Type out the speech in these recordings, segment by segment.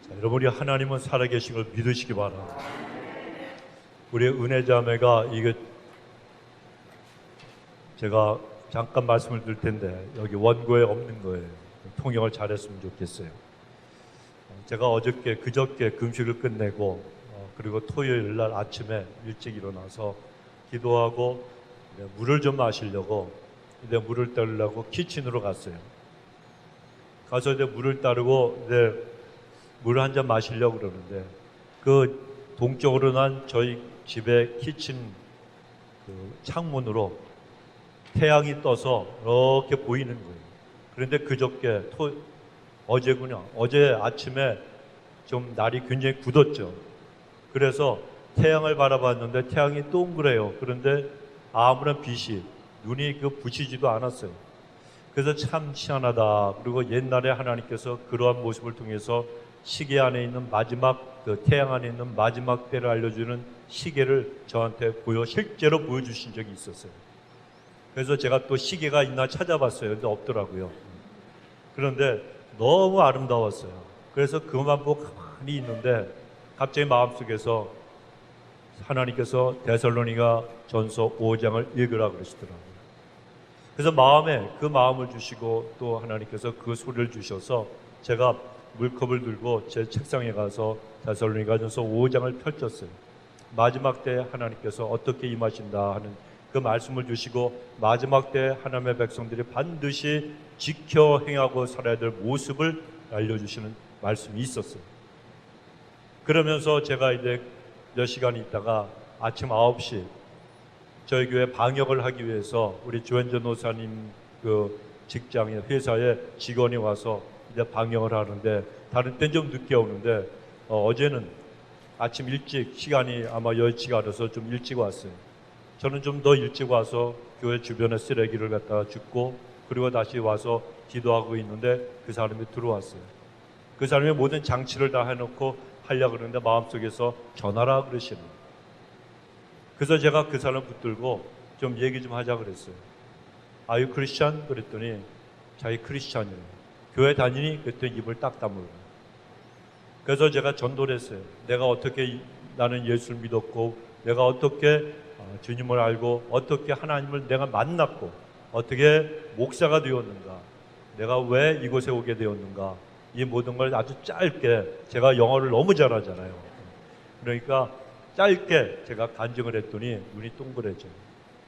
자, 여러분이 하나님은 살아계신 걸 믿으시기 바랍니다. 우리 은혜자매가 이게 제가 잠깐 말씀을 드릴 텐데 여기 원고에 없는 거예요. 통역을 잘했으면 좋겠어요. 제가 그저께 금식을 끝내고 그리고 토요일 날 아침에 일찍 일어나서 기도하고 물을 좀 마시려고 물을 따르려고 키친으로 갔어요. 가서 이제 물을 따르고 물 한 잔 마시려고 그러는데 그 동쪽으로 난 저희 집의 키친 그 창문으로 태양이 떠서 이렇게 보이는 거예요. 그런데 어제 아침에 좀 날이 굉장히 굳었죠. 그래서 태양을 바라봤는데 태양이 동그래요. 그런데 아무런 눈이 부시지도 않았어요. 그래서 참 희한하다. 그리고 옛날에 하나님께서 그러한 모습을 통해서 시계 안에 있는 태양 안에 있는 마지막 때를 알려주는 시계를 저한테 실제로 보여주신 적이 있었어요. 그래서 제가 또 시계가 있나 찾아봤어요. 근데 없더라고요. 그런데 너무 아름다웠어요. 그래서 그것만 보고 가만히 있는데 갑자기 마음속에서 하나님께서 데살로니가 전서 5장을 읽으라 그러시더라고요. 그래서 그 마음을 주시고 또 하나님께서 그 소리를 주셔서 제가 물컵을 들고 제 책상에 가서 데살로니가 전서 5장을 펼쳤어요. 마지막 때 하나님께서 어떻게 임하신다 하는 그 말씀을 주시고 마지막 때 하나님의 백성들이 반드시 지켜 행하고 살아야 될 모습을 알려주시는 말씀이 있었어요. 그러면서 제가 이제 몇 시간 있다가 아침 9시 저희 교회 방역을 하기 위해서 우리 조현전 노사님 그 직장에 회사에 직원이 와서 이제 방역을 하는데 다른 때는 좀 늦게 오는데 어제는 아침 일찍 시간이 아마 여의치가 않아서 좀 일찍 왔어요. 저는 좀 더 일찍 와서 교회 주변에 쓰레기를 갖다가 줍고 그리고 다시 와서 기도하고 있는데 그 사람이 들어왔어요. 그 사람이 모든 장치를 다 해놓고 하려고 그러는데 마음속에서 전화라 그러시는 거예요. 그래서 제가 그 사람 붙들고 좀 얘기 좀 하자 그랬어요. Are you Christian? 그랬더니 자기 크리스찬이에요. 교회 다니니? 그랬더니 입을 딱 다물고. 그래서 제가 전도를 했어요. 내가 어떻게 나는 예수를 믿었고 내가 어떻게 주님을 알고 어떻게 하나님을 내가 만났고 어떻게 목사가 되었는가, 내가 왜 이곳에 오게 되었는가, 이 모든 걸 아주 짧게, 제가 영어를 너무 잘하잖아요. 그러니까 짧게 제가 간증을 했더니 눈이 동그래져요.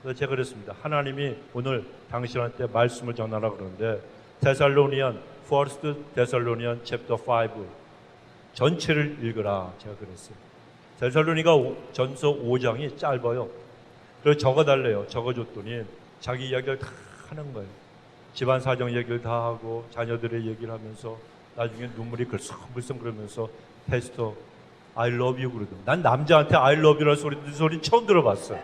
그래서 제가 그랬습니다. 하나님이 오늘 당신한테 말씀을 전하라 그러는데 First Thessalonians chapter 5 전체를 읽으라 제가 그랬어요. 데살로니가 전서 5장이 짧아요. 그래서 적어달래요. 적어줬더니 자기 이야기를 다 하는 거예요. 집안 사정 얘기를 다 하고 자녀들의 얘기를 하면서 나중에 눈물이 글썽글썽 그러면서 패스터 I love you 그러더라고요. 난 남자한테 I love you라는 소리 처음 들어봤어요.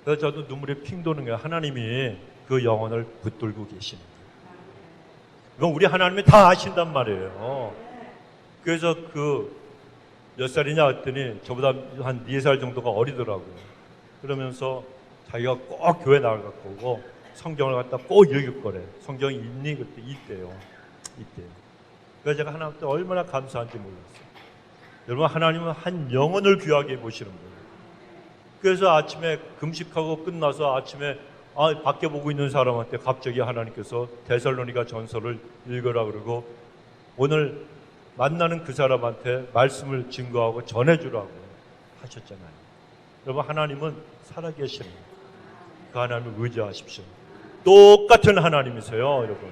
그래서 저도 눈물이 핑 도는 거예요. 하나님이 그 영혼을 붙들고 계시는 거예요. 이건 우리 하나님이 다 아신단 말이에요. 그래서 몇 살이냐 했더니 저보다 한 4살 정도가 어리더라고요. 그러면서 자기가 꼭 교회 나갈 거고 성경을 갖다 꼭 읽을 거래. 성경 읽니? 그때 이때요. 그래서 제가 하나님께 얼마나 감사한지 몰랐어요. 여러분, 하나님은 한 영혼을 귀하게 보시는 거예요. 그래서 아침에 금식하고 끝나서 아침에 밖에 보고 있는 사람한테 갑자기 하나님께서 데살로니가 전서를 읽으라 그러고 오늘 만나는 그 사람한테 말씀을 증거하고 전해주라고 하셨잖아요. 여러분, 하나님은 살아계시는 거예요. 그 하나님을 의지하십시오. 똑같은 하나님이세요, 여러분.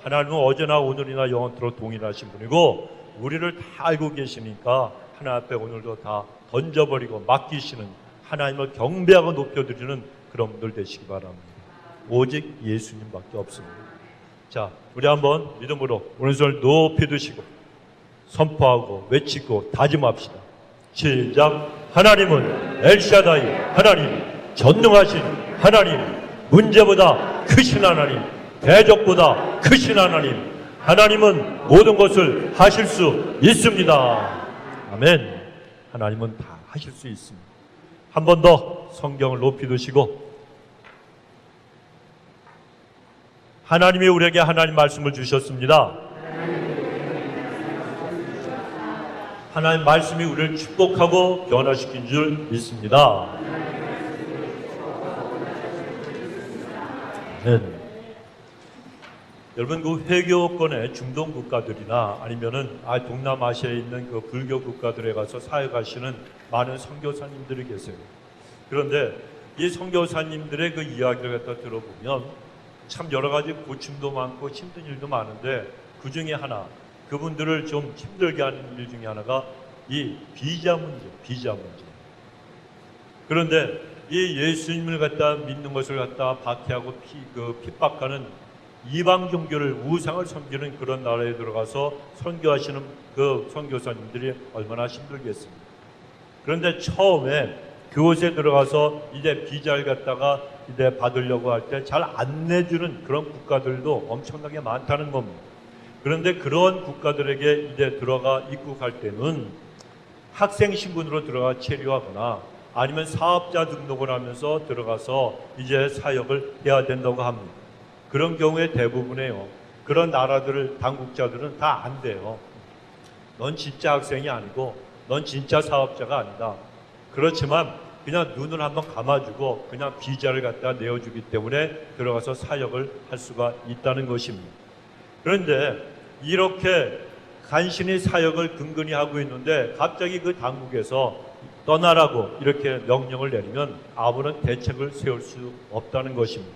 하나님은 어제나 오늘이나 영원토록 동일하신 분이고 우리를 다 알고 계시니까 하나님 앞에 오늘도 다 던져버리고 맡기시는, 하나님을 경배하고 높여드리는 그런 분들 되시기 바랍니다. 오직 예수님밖에 없습니다. 자, 우리 한번 믿음으로 오른손을 높이 드시고 선포하고 외치고 다짐합시다. 시작. 하나님은 엘샤다이 하나님, 전능하신 하나님, 문제보다 크신 하나님, 대적보다 크신 하나님, 하나님은 모든 것을 하실 수 있습니다. 아멘. 하나님은 다 하실 수 있습니다. 한 번 더 성경을 높이 드시고 하나님이 우리에게 하나님 말씀을 주셨습니다. 하나님 말씀이 우리를 축복하고 변화시킨 줄 믿습니다. 네. 여러분, 그 회교권의 중동 국가들이나 아니면은 동남아시아에 있는 그 불교 국가들에 가서 사역하시는 많은 선교사님들이 계세요. 그런데 이 선교사님들의 그 이야기를 갖다 들어보면 참 여러 가지 고충도 많고 힘든 일도 많은데 그 중에 하나, 그분들을 좀 힘들게 하는 일 중에 하나가 이 비자 문제. 그런데 이 예수님을 갖다 믿는 것을 갖다 박해하고 핍박하는 이방 종교를, 우상을 섬기는 그런 나라에 들어가서 선교하시는 그 선교사님들이 얼마나 힘들겠습니까? 그런데 처음에 그곳에 들어가서 이제 비자를 갖다가 이제 받으려고 할 때 잘 안 내주는 그런 국가들도 엄청나게 많다는 겁니다. 그런데 그런 국가들에게 이제 들어가 입국할 때는 학생 신분으로 들어가 체류하거나 아니면 사업자 등록을 하면서 들어가서 이제 사역을 해야 된다고 합니다. 그런 경우에 대부분에요, 그런 나라들을 당국자들은 다 안 돼요. 넌 진짜 학생이 아니고 넌 진짜 사업자가 아니다. 그렇지만 그냥 눈을 한번 감아주고 그냥 비자를 갖다 내어주기 때문에 들어가서 사역을 할 수가 있다는 것입니다. 그런데 이렇게 간신히 사역을 근근히 하고 있는데 갑자기 그 당국에서 떠나라고 이렇게 명령을 내리면 아무런 대책을 세울 수 없다는 것입니다.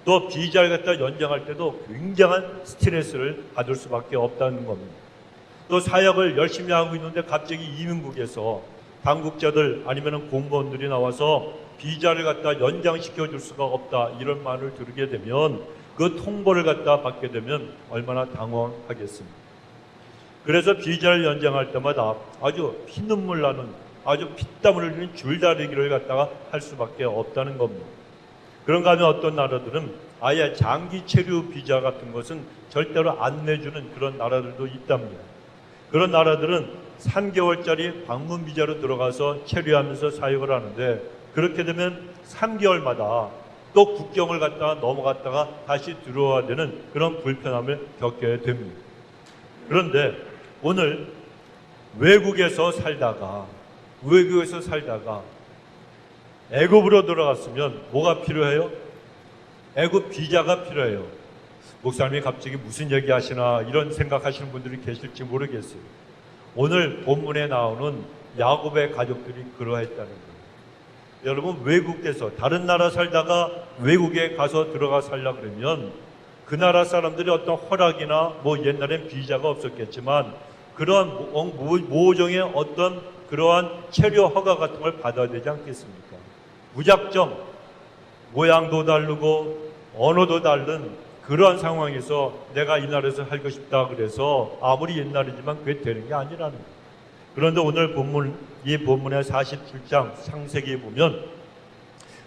또 비자를 갖다 연장할 때도 굉장한 스트레스를 받을 수밖에 없다는 겁니다. 또 사역을 열심히 하고 있는데 갑자기 이민국에서 당국자들 아니면 공무원들이 나와서 비자를 갖다 연장시켜 줄 수가 없다, 이런 말을 들게 되면 그 통보를 갖다 받게 되면 얼마나 당황하겠습니까? 그래서 비자를 연장할 때마다 아주 피눈물 나는, 아주 피땀을 흘리는 줄다리기를 갖다가 할 수밖에 없다는 겁니다. 그런가 하면 어떤 나라들은 아예 장기 체류 비자 같은 것은 절대로 안 내주는 그런 나라들도 있답니다. 그런 나라들은 3개월짜리 방문 비자로 들어가서 체류하면서 사역을 하는데 그렇게 되면 3개월마다 또 국경을 갖다가 넘어갔다가 다시 들어와야 되는 그런 불편함을 겪게 됩니다. 그런데 오늘 외국에서 살다가 애굽으로 들어갔으면 뭐가 필요해요? 애굽 비자가 필요해요. 목사님이 갑자기 무슨 얘기 하시나 이런 생각하시는 분들이 계실지 모르겠어요. 오늘 본문에 나오는 야곱의 가족들이 그러했다는 거예요. 여러분, 외국에서 다른 나라 살다가 외국에 가서 들어가 살려고 그러면 그 나라 사람들이 어떤 허락이나 옛날엔 비자가 없었겠지만 그러한 모종의 어떤 그러한 체류 허가 같은 걸 받아야 되지 않겠습니까? 무작정 모양도 다르고 언어도 다른 그러한 상황에서 내가 이 나라에서 살고 싶다 그래서 아무리 옛날이지만 그게 되는 게 아니라는 거예요. 그런데 오늘 이 본문의 47장 창세기에 보면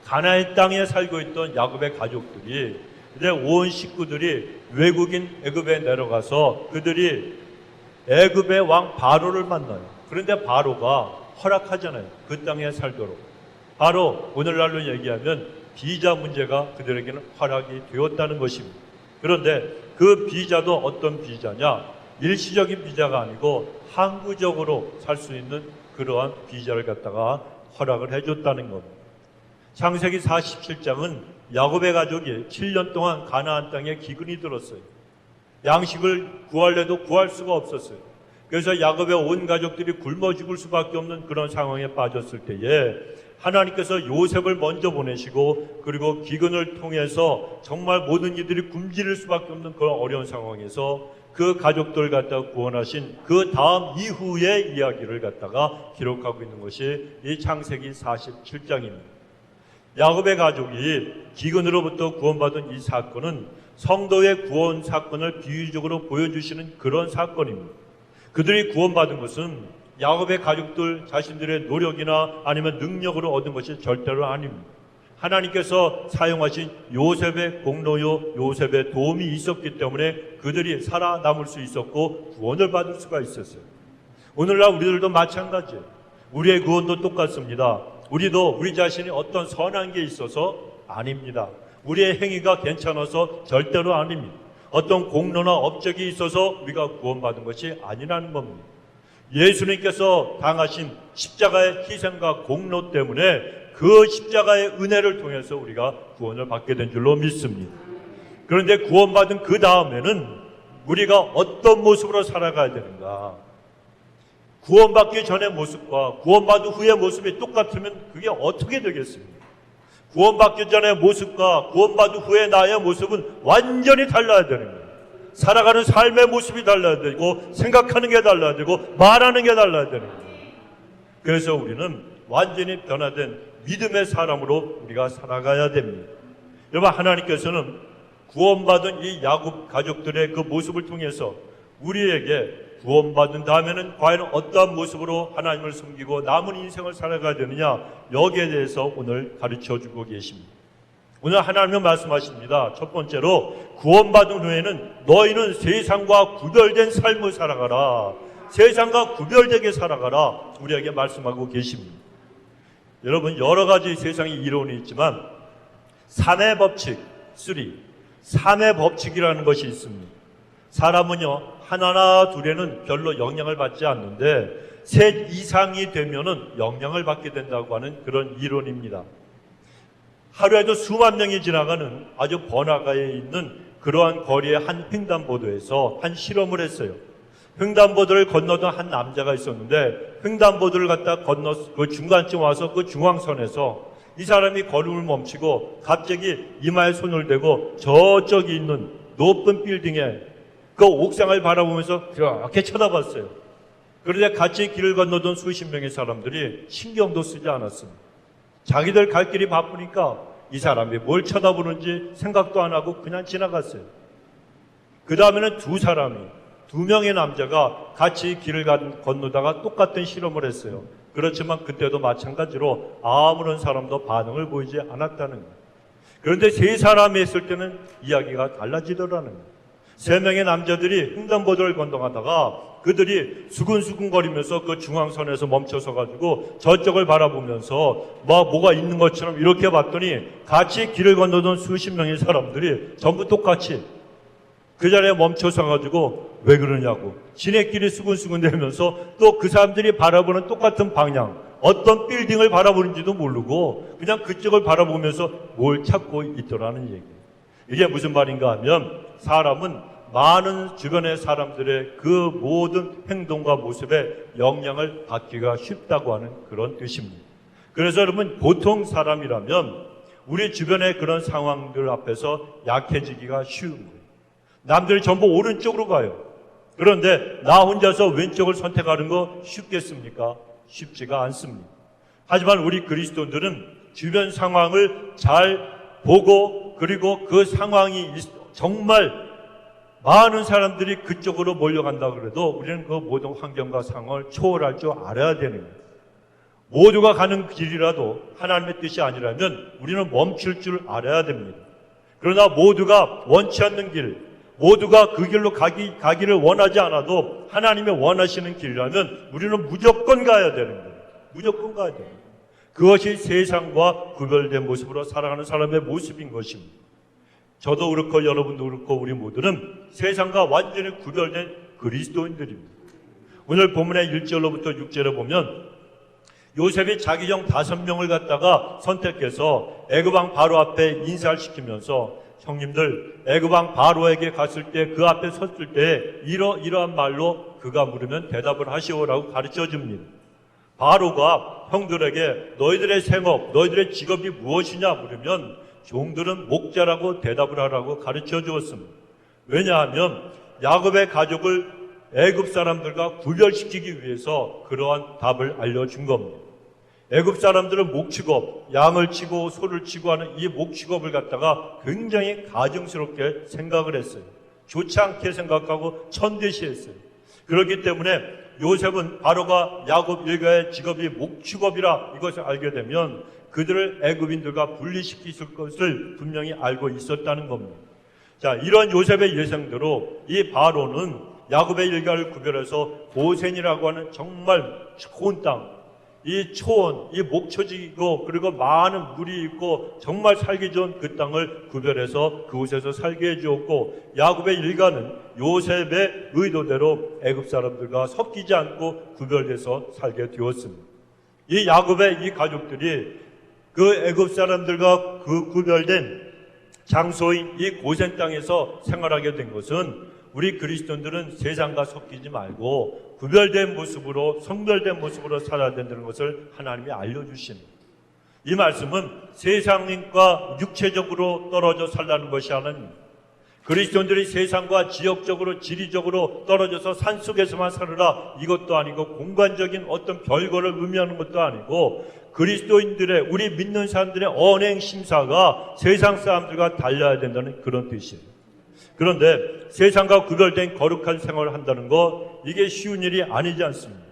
가나안 땅에 살고 있던 야곱의 가족들이 이제 온 식구들이 외국인 애굽에 내려가서 그들이 애굽의 왕 바로를 만나요. 그런데 바로가 허락하잖아요. 그 땅에 살도록. 바로 오늘날로 얘기하면 비자 문제가 그들에게는 허락이 되었다는 것입니다. 그런데 그 비자도 어떤 비자냐? 일시적인 비자가 아니고 항구적으로 살 수 있는 그러한 비자를 갖다가 허락을 해줬다는 겁니다. 창세기 47장은 야곱의 가족이 7년 동안 가나안 땅에 기근이 들었어요. 양식을 구하려도 구할 수가 없었어요. 그래서 야곱의 온 가족들이 굶어 죽을 수밖에 없는 그런 상황에 빠졌을 때에 하나님께서 요셉을 먼저 보내시고 그리고 기근을 통해서 정말 모든 이들이 굶주릴 수밖에 없는 그런 어려운 상황에서 그 가족들 갖다가 구원하신 그 다음 이후의 이야기를 갖다가 기록하고 있는 것이 이 창세기 47장입니다. 야곱의 가족이 기근으로부터 구원받은 이 사건은 성도의 구원 사건을 비유적으로 보여주시는 그런 사건입니다. 그들이 구원받은 것은 야곱의 가족들 자신들의 노력이나 아니면 능력으로 얻은 것이 절대로 아닙니다. 하나님께서 사용하신 요셉의 공로요, 요셉의 도움이 있었기 때문에 그들이 살아남을 수 있었고 구원을 받을 수가 있었어요. 오늘날 우리들도 마찬가지예요. 우리의 구원도 똑같습니다. 우리도 우리 자신이 어떤 선한 게 있어서 아닙니다. 우리의 행위가 괜찮아서 절대로 아닙니다. 어떤 공로나 업적이 있어서 우리가 구원받은 것이 아니라는 겁니다. 예수님께서 당하신 십자가의 희생과 공로 때문에 그 십자가의 은혜를 통해서 우리가 구원을 받게 된 줄로 믿습니다. 그런데 구원받은 그 다음에는 우리가 어떤 모습으로 살아가야 되는가? 구원받기 전의 모습과 구원받은 후의 모습이 똑같으면 그게 어떻게 되겠습니까? 구원받기 전의 모습과 구원받은 후의 나의 모습은 완전히 달라야 되는 거예요. 살아가는 삶의 모습이 달라야 되고, 생각하는 게 달라야 되고, 말하는 게 달라야 되는 거예요. 그래서 우리는 완전히 변화된 믿음의 사람으로 우리가 살아가야 됩니다. 여러분, 하나님께서는 구원받은 이 야곱 가족들의 그 모습을 통해서 우리에게 구원받은 다음에는 과연 어떠한 모습으로 하나님을 섬기고 남은 인생을 살아가야 되느냐, 여기에 대해서 오늘 가르쳐주고 계십니다. 오늘 하나님은 말씀하십니다. 첫 번째로, 구원받은 후에는 너희는 세상과 구별된 삶을 살아가라. 세상과 구별되게 살아가라. 우리에게 말씀하고 계십니다. 여러분, 여러 가지 세상의 이론이 있지만 3의 법칙, 3의 법칙이라는 것이 있습니다. 사람은요, 하나나 둘에는 별로 영향을 받지 않는데 셋 이상이 되면은 영향을 받게 된다고 하는 그런 이론입니다. 하루에도 수만 명이 지나가는 아주 번화가에 있는 그러한 거리의 한 횡단보도에서 한 실험을 했어요. 횡단보도를 건너던 한 남자가 있었는데 횡단보도를 갖다 건너 그 중간쯤 와서 그 중앙선에서 이 사람이 걸음을 멈추고 갑자기 이마에 손을 대고 저쪽에 있는 높은 빌딩에 그 옥상을 바라보면서 그렇게 쳐다봤어요. 그런데 같이 길을 건너던 수십 명의 사람들이 신경도 쓰지 않았습니다. 자기들 갈 길이 바쁘니까 이 사람이 뭘 쳐다보는지 생각도 안 하고 그냥 지나갔어요. 그 다음에는 두 명의 남자가 같이 길을 건너다가 똑같은 실험을 했어요. 그렇지만 그때도 마찬가지로 아무런 사람도 반응을 보이지 않았다는 거예요. 그런데 세 사람이 했을 때는 이야기가 달라지더라는 거예요. 3명의 남자들이 횡단보도를 건너가다가 그들이 수근수근거리면서 그 중앙선에서 멈춰서 가지고 저쪽을 바라보면서 뭐가 있는 것처럼 이렇게 봤더니 같이 길을 건너던 수십 명의 사람들이 전부 똑같이 그 자리에 멈춰서 가지고 왜 그러냐고 지네끼리 수근수근대면서 또 그 사람들이 바라보는 똑같은 방향, 어떤 빌딩을 바라보는지도 모르고 그냥 그쪽을 바라보면서 뭘 찾고 있더라는 얘기예요. 이게 무슨 말인가 하면 사람은 많은 주변의 사람들의 그 모든 행동과 모습에 영향을 받기가 쉽다고 하는 그런 뜻입니다. 그래서 여러분, 보통 사람이라면 우리 주변의 그런 상황들 앞에서 약해지기가 쉬운 거예요. 남들이 전부 오른쪽으로 가요. 그런데 나 혼자서 왼쪽을 선택하는 거 쉽겠습니까? 쉽지가 않습니다. 하지만 우리 그리스도인들은 주변 상황을 잘 보고 그리고 그 상황이 정말 많은 사람들이 그쪽으로 몰려간다 그래도 우리는 그 모든 환경과 상황을 초월할 줄 알아야 되는 거예요. 모두가 가는 길이라도 하나님의 뜻이 아니라면 우리는 멈출 줄 알아야 됩니다. 그러나 모두가 원치 않는 길, 모두가 그 길로 가기를 원하지 않아도 하나님의 원하시는 길이라면 우리는 무조건 가야 되는 거예요. 무조건 가야 돼요. 그것이 세상과 구별된 모습으로 살아가는 사람의 모습인 것입니다. 저도 그렇고 여러분도 그렇고 우리 모두는 세상과 완전히 구별된 그리스도인들입니다. 오늘 본문의 1절로부터 6절에 보면 요셉이 자기 형 5명을 갖다가 선택해서 애굽왕 바로 앞에 인사를 시키면서 형님들, 애굽왕 바로에게 갔을 때 그 앞에 섰을 때 이러한 말로 그가 물으면 대답을 하시오라고 가르쳐줍니다. 바로가 형들에게 너희들의 생업, 너희들의 직업이 무엇이냐 물으면 종들은 목자라고 대답을 하라고 가르쳐 주었습니다. 왜냐하면 야곱의 가족을 애굽 사람들과 구별시키기 위해서 그러한 답을 알려준 겁니다. 애굽 사람들은 목축업, 양을 치고 소를 치고 하는 이 목축업을 갖다가 굉장히 가증스럽게 생각을 했어요. 좋지 않게 생각하고 천대시했어요. 그렇기 때문에 요셉은 바로가 야곱 일가의 직업이 목축업이라 이것을 알게 되면 그들을 애굽인들과 분리시킬 것을 분명히 알고 있었다는 겁니다. 자, 이런 요셉의 예상대로 이 바로는 야곱의 일가를 구별해서 고센이라고 하는 정말 좋은 땅, 이 초원, 이 목초지이고 그리고 많은 물이 있고 정말 살기 좋은 그 땅을 구별해서 그곳에서 살게 해주었고, 야곱의 일가는 요셉의 의도대로 애굽 사람들과 섞이지 않고 구별돼서 살게 되었습니다. 이 야곱의 이 가족들이 그 애굽 사람들과 그 구별된 장소인 이 고센 땅에서 생활하게 된 것은 우리 그리스도인들은 세상과 섞이지 말고 구별된 모습으로, 성별된 모습으로 살아야 된다는 것을 하나님이 알려주십니다. 이 말씀은 세상과 육체적으로 떨어져 살라는 것이 아닙니다. 그리스도인들이 세상과 지역적으로, 지리적으로 떨어져서 산속에서만 살으라, 이것도 아니고 공간적인 어떤 결과를 의미하는 것도 아니고, 그리스도인들의, 우리 믿는 사람들의 언행 심사가 세상 사람들과 달라야 된다는 그런 뜻이에요. 그런데 세상과 구별된 거룩한 생활을 한다는 것, 이게 쉬운 일이 아니지 않습니다.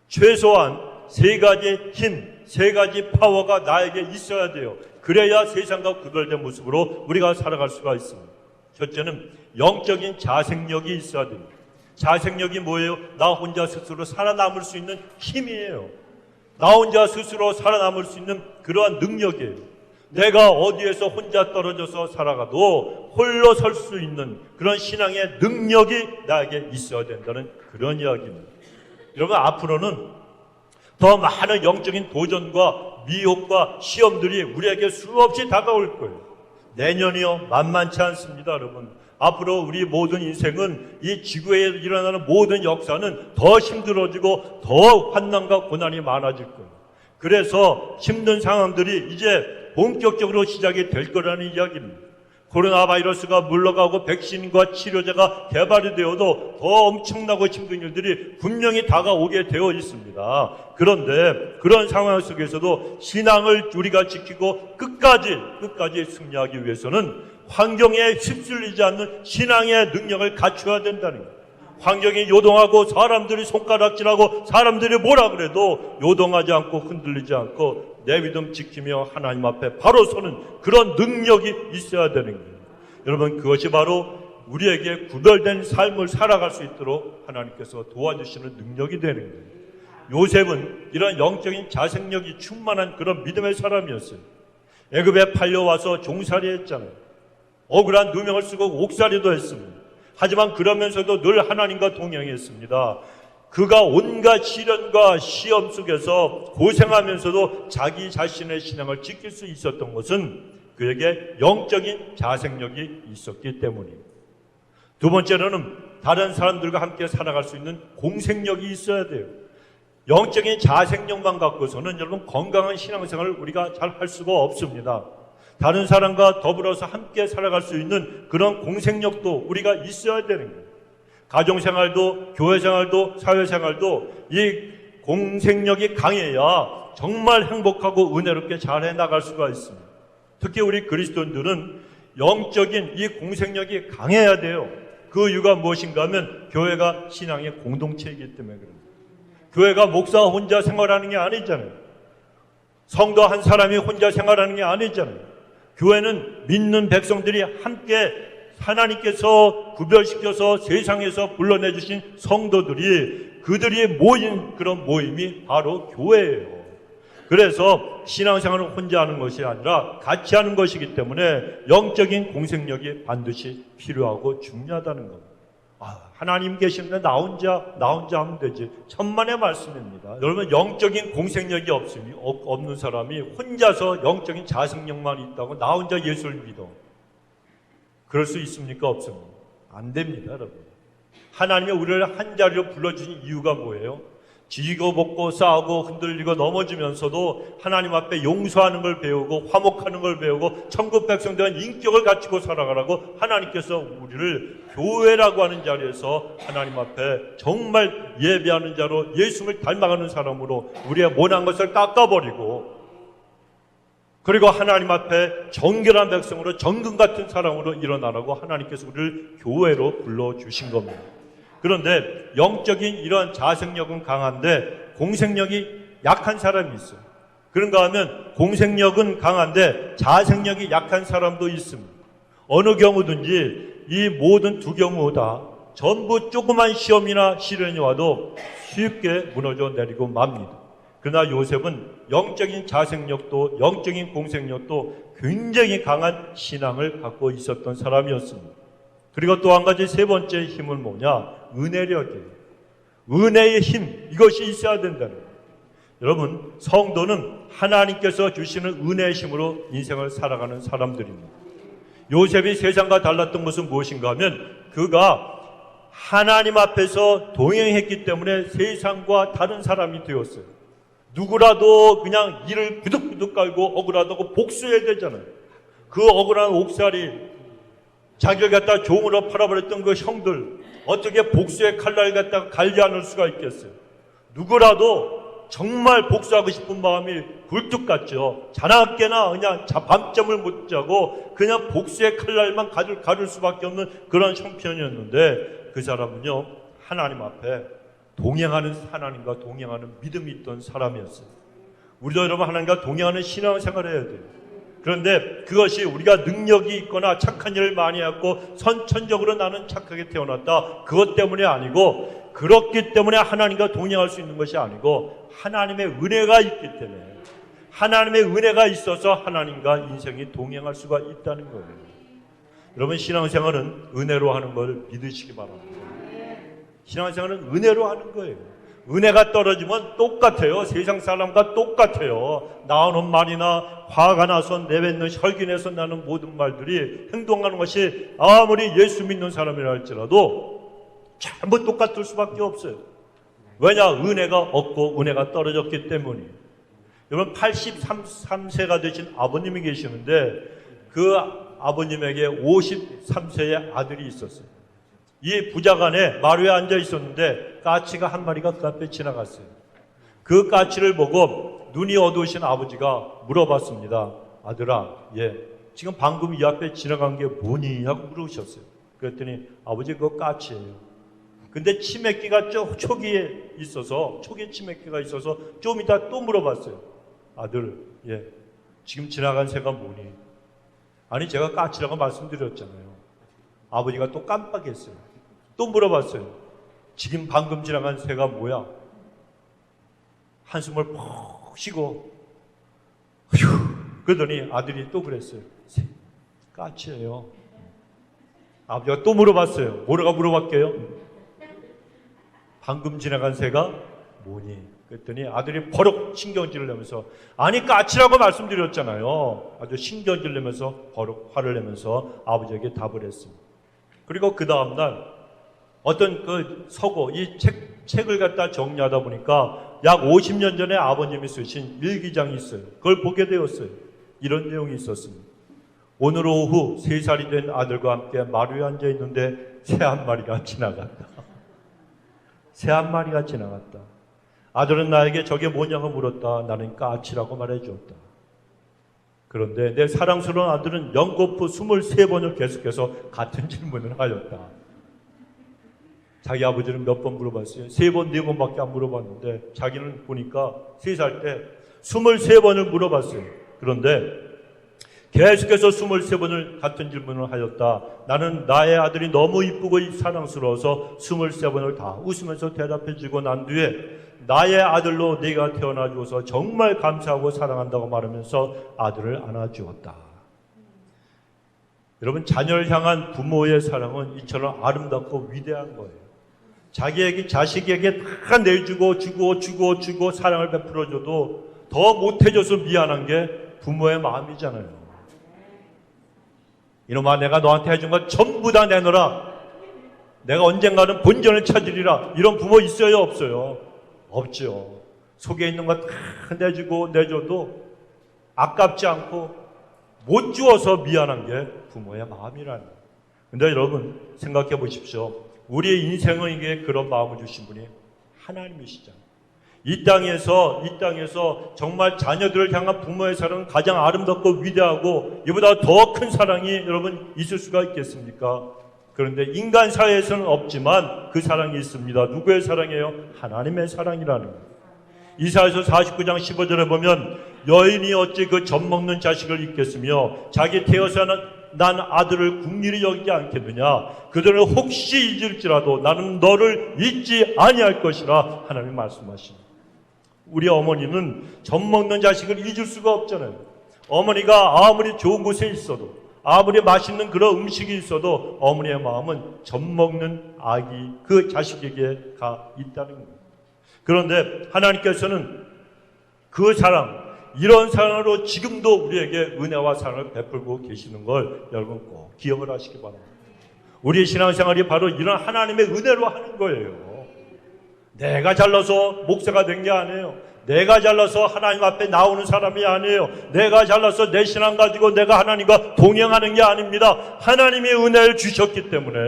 최소한 세 가지 힘, 세 가지 파워가 나에게 있어야 돼요. 그래야 세상과 구별된 모습으로 우리가 살아갈 수가 있습니다. 첫째는 영적인 자생력이 있어야 됩니다. 자생력이 뭐예요? 나 혼자 스스로 살아남을 수 있는 힘이에요. 나 혼자 스스로 살아남을 수 있는 그러한 능력이에요. 내가 어디에서 혼자 떨어져서 살아가도 홀로 설 수 있는 그런 신앙의 능력이 나에게 있어야 된다는 그런 이야기입니다. 여러분, 앞으로는 더 많은 영적인 도전과 미혹과 시험들이 우리에게 수없이 다가올 거예요. 내년이요, 만만치 않습니다, 여러분. 앞으로 우리 모든 인생은, 이 지구에 일어나는 모든 역사는 더 힘들어지고 더 환난과 고난이 많아질 거예요. 그래서 힘든 상황들이 이제 본격적으로 시작이 될 거라는 이야기입니다. 코로나 바이러스가 물러가고 백신과 치료제가 개발이 되어도 더 엄청나고 힘든 일들이 분명히 다가오게 되어 있습니다. 그런데 그런 상황 속에서도 신앙을 우리가 지키고 끝까지 승리하기 위해서는 환경에 휩쓸리지 않는 신앙의 능력을 갖춰야 된다는 거예요. 환경이 요동하고 사람들이 손가락질하고 사람들이 뭐라 그래도 요동하지 않고 흔들리지 않고 내 믿음 지키며 하나님 앞에 바로 서는 그런 능력이 있어야 되는 거예요. 여러분, 그것이 바로 우리에게 구별된 삶을 살아갈 수 있도록 하나님께서 도와주시는 능력이 되는 거예요. 요셉은 이런 영적인 자생력이 충만한 그런 믿음의 사람이었어요. 애굽에 팔려와서 종살이 했잖아요. 억울한 누명을 쓰고 옥살이도 했습니다. 하지만 그러면서도 늘 하나님과 동행했습니다. 그가 온갖 시련과 시험 속에서 고생하면서도 자기 자신의 신앙을 지킬 수 있었던 것은 그에게 영적인 자생력이 있었기 때문입니다. 두 번째로는 다른 사람들과 함께 살아갈 수 있는 공생력이 있어야 돼요. 영적인 자생력만 갖고서는 여러분 건강한 신앙생활을 우리가 잘 할 수가 없습니다. 다른 사람과 더불어서 함께 살아갈 수 있는 그런 공생력도 우리가 있어야 되는 거예요. 가정생활도 교회생활도 사회생활도 이 공생력이 강해야 정말 행복하고 은혜롭게 잘 해나갈 수가 있습니다. 특히 우리 그리스도인들은 영적인 이 공생력이 강해야 돼요. 그 이유가 무엇인가 하면 교회가 신앙의 공동체이기 때문에 그럽니다. 교회가 목사 혼자 생활하는 게 아니잖아요. 성도 한 사람이 혼자 생활하는 게 아니잖아요. 교회는 믿는 백성들이 함께 하나님께서 구별시켜서 세상에서 불러내주신 성도들이 그들이 모인 그런 모임이 바로 교회예요. 그래서 신앙생활은 혼자 하는 것이 아니라 같이 하는 것이기 때문에 영적인 공생력이 반드시 필요하고 중요하다는 겁니다. 하나님 계시는데 나 혼자 하면 되지. 천만의 말씀입니다. 여러분, 영적인 공생력이 없는 사람이 혼자서 영적인 자생력만 있다고 나 혼자 예수를 믿어. 그럴 수 있습니까? 없습니까? 안 됩니다, 여러분. 하나님이 우리를 한 자리로 불러주신 이유가 뭐예요? 지고 볶고 싸우고 흔들리고 넘어지면서도 하나님 앞에 용서하는 걸 배우고 화목하는 걸 배우고 천국 백성들은 인격을 갖추고 살아가라고 하나님께서 우리를 교회라고 하는 자리에서 하나님 앞에 정말 예배하는 자로 예수를 닮아가는 사람으로 우리의 모난 것을 깎아버리고 그리고 하나님 앞에 정결한 백성으로 정금 같은 사람으로 일어나라고 하나님께서 우리를 교회로 불러주신 겁니다. 그런데 영적인 이런 자생력은 강한데 공생력이 약한 사람이 있어요. 그런가 하면 공생력은 강한데 자생력이 약한 사람도 있습니다. 어느 경우든지 이 모든 두 경우 다 전부 조그만 시험이나 시련이 와도 쉽게 무너져 내리고 맙니다. 그러나 요셉은 영적인 자생력도 영적인 공생력도 굉장히 강한 신앙을 갖고 있었던 사람이었습니다. 그리고 또 한 가지 세 번째 힘은 뭐냐? 은혜력이에요. 은혜의 힘, 이것이 있어야 된다는 거예요. 여러분, 성도는 하나님께서 주시는 은혜의 힘으로 인생을 살아가는 사람들입니다. 요셉이 세상과 달랐던 것은 무엇인가 하면 그가 하나님 앞에서 동행했기 때문에 세상과 다른 사람이 되었어요. 누구라도 그냥 이를 부득부득 깔고 억울하다고 복수해야 되잖아요. 그 억울한 옥살이 자기를 갖다 종으로 팔아버렸던 그 형들 어떻게 복수의 칼날을 갖다가 갈지 않을 수가 있겠어요. 누구라도 정말 복수하고 싶은 마음이 굴뚝 같죠. 자나깨나 그냥 밤잠을 못 자고 그냥 복수의 칼날만 가를 수밖에 없는 그런 형편이었는데 그 사람은요, 하나님 앞에 동행하는 하나님과 동행하는 믿음이 있던 사람이었어요. 우리도 여러분 하나님과 동행하는 신앙생활을 해야 돼요. 그런데 그것이 우리가 능력이 있거나 착한 일을 많이 했고 선천적으로 나는 착하게 태어났다, 그것 때문에 아니고, 그렇기 때문에 하나님과 동행할 수 있는 것이 아니고 하나님의 은혜가 있기 때문에, 하나님의 은혜가 있어서 하나님과 인생이 동행할 수가 있다는 거예요. 여러분, 신앙생활은 은혜로 하는 걸 믿으시기 바랍니다. 신앙생활은 은혜로 하는 거예요. 은혜가 떨어지면 똑같아요. 세상 사람과 똑같아요. 나오는 말이나 화가 나서 내뱉는 혈기내서 나는 모든 말들이, 행동하는 것이 아무리 예수 믿는 사람이라 할지라도 전부 똑같을 수밖에 없어요. 왜냐? 은혜가 없고 은혜가 떨어졌기 때문이에요. 여러분, 83세가 되신 아버님이 계시는데 그 아버님에게 53세의 아들이 있었어요. 이 부자간에 마루에 앉아 있었는데 까치가 한 마리가 그 앞에 지나갔어요. 그 까치를 보고 눈이 어두우신 아버지가 물어봤습니다. 아들아, 지금 방금 이 앞에 지나간 게 뭐니? 하고 물으셨어요. 그랬더니 아버지, 그거 까치예요. 근데 치맥기가 초기에 있어서, 초기에 치맥기가 있어서 좀 이따 또 물어봤어요. 아들, 지금 지나간 새가 뭐니? 아니, 제가 까치라고 말씀드렸잖아요. 아버지가 또 깜빡했어요. 또 물어봤어요. 지금 방금 지나간 새가 뭐야? 한숨을 푹 쉬고 휴, 그러더니 아들이 또 그랬어요. 까치예요. 아버지가 또 물어봤어요. 뭐라고 물어볼게요? 방금 지나간 새가 뭐니? 그랬더니 아들이 버럭 신경질을 내면서, 아니 까치라고 말씀드렸잖아요. 아주 신경질 내면서 버럭 화를 내면서 아버지에게 답을 했습니다. 그리고 그 다음날 어떤 그 서고, 이 책을 갖다 정리하다 보니까 약 50년 전에 아버님이 쓰신 일기장이 있어요. 그걸 보게 되었어요. 이런 내용이 있었습니다. 오늘 오후 3살이 된 아들과 함께 마루에 앉아 있는데 새 한 마리가 지나갔다. 새 한 마리가 지나갔다. 아들은 나에게 저게 뭐냐고 물었다. 나는 까치라고 말해주었다. 그런데 내 사랑스러운 아들은 연거푸 23번을 계속해서 같은 질문을 하였다. 자기 아버지는 몇 번 물어봤어요? 3번, 4번밖에 안 물어봤는데 자기는 보니까 3살 때 23번을 물어봤어요. 그런데 계속해서 23번을 같은 질문을 하였다. 나는 나의 아들이 너무 이쁘고 사랑스러워서 23번을 다 웃으면서 대답해주고 난 뒤에 나의 아들로 네가 태어나주어서 정말 감사하고 사랑한다고 말하면서 아들을 안아주었다. 여러분, 자녀를 향한 부모의 사랑은 이처럼 아름답고 위대한 거예요. 자식에게 다 내주고 주고 사랑을 베풀어줘도 더 못해줘서 미안한 게 부모의 마음이잖아요. 이놈아, 내가 너한테 해준 건 전부 다 내놓으라. 내가 언젠가는 본전을 찾으리라. 이런 부모 있어요, 없어요? 없죠. 속에 있는 거 다 내줘도 아깝지 않고 못 주어서 미안한 게 부모의 마음이라는 거예요. 근데 여러분, 생각해 보십시오. 우리의 인생에게 그런 마음을 주신 분이 하나님이시잖아요. 이 땅에서 정말 자녀들을 향한 부모의 사랑은 가장 아름답고 위대하고 이보다 더 큰 사랑이 여러분 있을 수가 있겠습니까? 그런데 인간 사회에서는 없지만 그 사랑이 있습니다. 누구의 사랑이에요? 하나님의 사랑이라는 거예요. 이사야서 49장 15절에 보면 여인이 어찌 그 젖먹는 자식을 잊겠으며 자기 태어서 난 아들을 국리를 여기지 않겠느냐. 그들은 혹시 잊을지라도 나는 너를 잊지 아니할 것이라 하나님 말씀하십니다. 우리 어머니는 젖 먹는 자식을 잊을 수가 없잖아요. 어머니가 아무리 좋은 곳에 있어도, 아무리 맛있는 그런 음식이 있어도 어머니의 마음은 젖 먹는 아기, 그 자식에게 가 있다는 거예요. 그런데 하나님께서는 그 사랑, 이런 사랑으로 지금도 우리에게 은혜와 사랑을 베풀고 계시는 걸 여러분 꼭 기억을 하시기 바랍니다. 우리의 신앙생활이 바로 이런 하나님의 은혜로 하는 거예요. 내가 잘나서 목사가 된 게 아니에요. 내가 잘나서 하나님 앞에 나오는 사람이 아니에요. 내가 잘나서 내 신앙 가지고 내가 하나님과 동행하는 게 아닙니다. 하나님의 은혜를 주셨기 때문에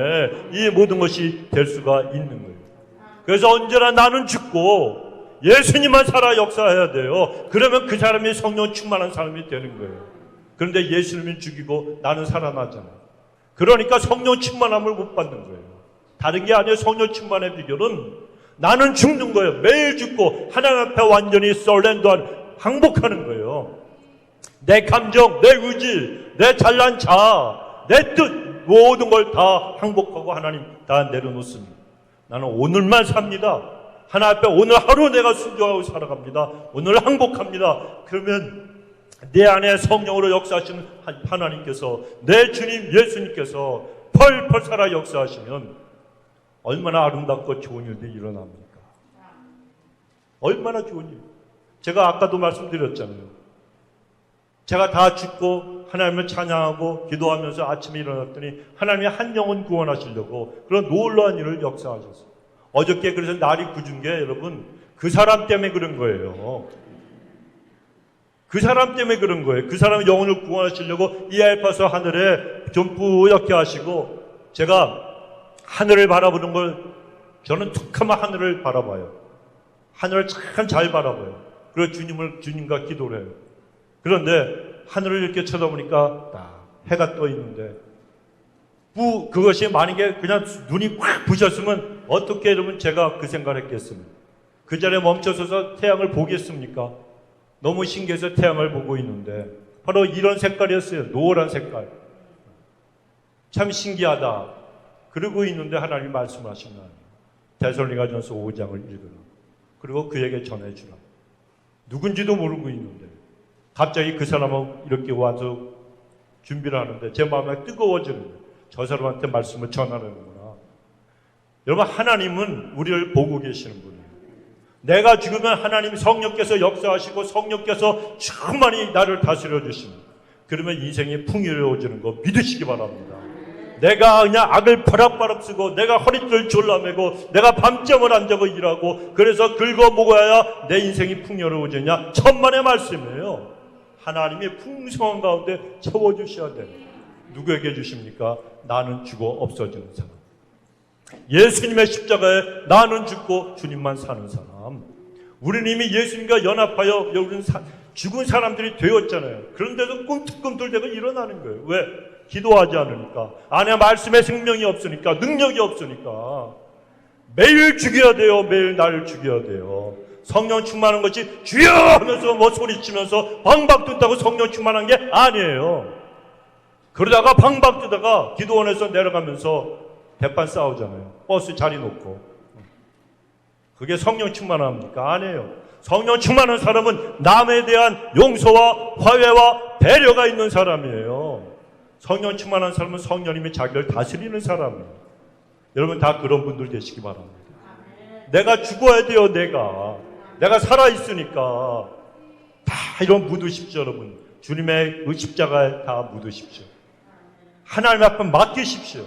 이 모든 것이 될 수가 있는 거예요. 그래서 언제나 나는 죽고 예수님만 살아 역사해야 돼요. 그러면 그 사람이 성령 충만한 사람이 되는 거예요. 그런데 예수님이 죽이고 나는 살아나잖아요. 그러니까 성령 충만함을 못 받는 거예요. 다른 게 아니에요. 성령 충만의 비결은 나는 죽는 거예요. 매일 죽고 하나님 앞에 완전히 솔렌더한, 항복하는 거예요. 내 감정, 내 의지, 내 잘난 자, 내 뜻, 모든 걸 다 항복하고 하나님 다 내려놓습니다. 나는 오늘만 삽니다. 하나님 앞에 오늘 하루 내가 순종하고 살아갑니다. 오늘 항복합니다. 그러면 내 안에 성령으로 역사하시는 하나님께서, 내 주님 예수님께서 펄펄 살아 역사하시면 얼마나 아름답고 좋은 일들이 일어납니까? 얼마나 좋은 일. 제가 아까도 말씀드렸잖아요. 제가 다 죽고 하나님을 찬양하고 기도하면서 아침에 일어났더니 하나님이 한 영혼 구원하시려고 그런 놀라운 일을 역사하셨어요. 어저께 그래서 날이 굳은 게 여러분 그 사람 때문에 그런 거예요. 그 사람 때문에 그런 거예요. 그 사람의 영혼을 구원하시려고 이 알파서 하늘에 좀 뿌옇게 하시고, 제가 하늘을 바라보는 걸, 저는 툭하면 하늘을 바라봐요. 하늘을 참 잘 바라봐요. 그래서 주님과 기도를 해요. 그런데 하늘을 이렇게 쳐다보니까 딱 해가 떠 있는데, 그것이 만약에 그냥 눈이 확 부셨으면 어떻게 여러분 제가 그 생각을 했겠습니까? 그 자리에 멈춰서서 태양을 보겠습니까? 너무 신기해서 태양을 보고 있는데 바로 이런 색깔이었어요. 노란 색깔. 참 신기하다. 그러고 있는데 하나님이 말씀하신 거 아니에요. 데살로니가전서 5장을 읽으라. 그리고 그에게 전해주라. 누군지도 모르고 있는데 갑자기 그 사람은 이렇게 와서 준비를 하는데 제 마음이 뜨거워지는 거예요. 저 사람한테 말씀을 전하는구나. 여러분, 하나님은 우리를 보고 계시는 분이에요. 내가 죽으면 하나님 성령께서 역사하시고 성령께서 충만히 나를 다스려 주십니다. 그러면 인생이 풍요로워지는 거 믿으시기 바랍니다. 내가 그냥 악을 바락바락 쓰고 내가 허리띠를 졸라매고 내가 밤잠을 안 자고 일하고 그래서 긁어 먹어야 내 인생이 풍요로워지냐? 천만의 말씀이에요. 하나님이 풍성한 가운데 채워주셔야 돼요. 누구에게 주십니까? 나는 죽어 없어지는 사람. 예수님의 십자가에 나는 죽고 주님만 사는 사람. 우리는 이미 예수님과 연합하여 죽은 사람들이 되었잖아요. 그런데도 꿈틀꿈틀대고 일어나는 거예요. 왜? 기도하지 않으니까. 안에 말씀의 생명이 없으니까, 능력이 없으니까. 매일 죽여야 돼요. 매일 나를 죽여야 돼요. 성령 충만한 것이 주여 하면서 소리치면서 방방 뜬다고 성령 충만한 게 아니에요. 그러다가 방방 뜨다가 기도원에서 내려가면서 대판 싸우잖아요. 버스 자리 놓고. 그게 성령 충만합니까? 아니에요. 성령 충만한 사람은 남에 대한 용서와 화해와 배려가 있는 사람이에요. 성령 충만한 사람은 성령님이 자기를 다스리는 사람이에요. 여러분 다 그런 분들 되시기 바랍니다. 내가 죽어야 돼요. 내가 살아있으니까 다 이런 묻으십시오. 여러분 주님의 십자가에 다 묻으십시오. 하나님 앞에 맡기십시오.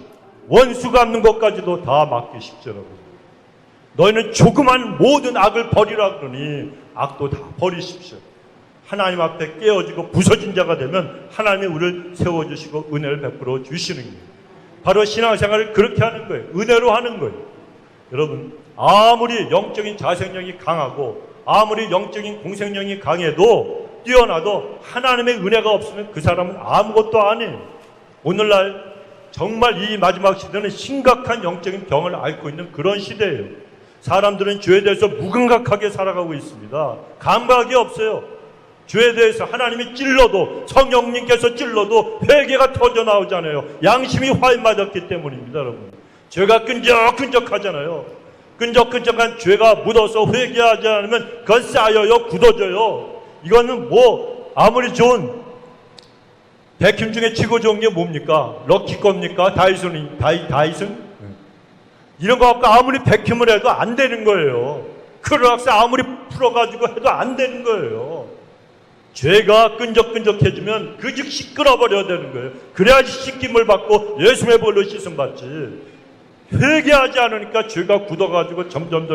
원수 갚는 것까지도 다 맡기십시오. 여러분 너희는 조그만 모든 악을 버리라 그러니 악도 다 버리십시오. 하나님 앞에 깨어지고 부서진 자가 되면 하나님이 우리를 세워주시고 은혜를 베풀어 주시는 거예요. 바로 신앙생활을 그렇게 하는 거예요. 은혜로 하는 거예요. 여러분 아무리 영적인 자생력이 강하고 아무리 영적인 공생력이 강해도 뛰어나도 하나님의 은혜가 없으면 그 사람은 아무것도 아니에요. 오늘날 정말 이 마지막 시대는 심각한 영적인 병을 앓고 있는 그런 시대예요. 사람들은 죄에 대해서 무감각하게 살아가고 있습니다. 감각이 없어요. 죄에 대해서 하나님이 찔러도 성령님께서 찔러도 회개가 터져 나오잖아요. 양심이 화인 맞았기 때문입니다. 여러분 죄가 끈적끈적하잖아요. 끈적끈적한 죄가 묻어서 회개하지 않으면 그건 쌓여요, 굳어져요. 이거는 뭐 아무리 좋은 백힘 중에 치고 좋은 게 뭡니까? 럭키 겁니까? 다이슨? 이런 거 갖고 아무리 백힘을 해도 안 되는 거예요. 크루락스 아무리 풀어가지고 해도 안 되는 거예요. 죄가 끈적끈적해지면 그 즉시 끌어버려야 되는 거예요. 그래야지 씻김을 받고 예수의 볼로 씻음 받지. 회개하지 않으니까 죄가 굳어가지고 점점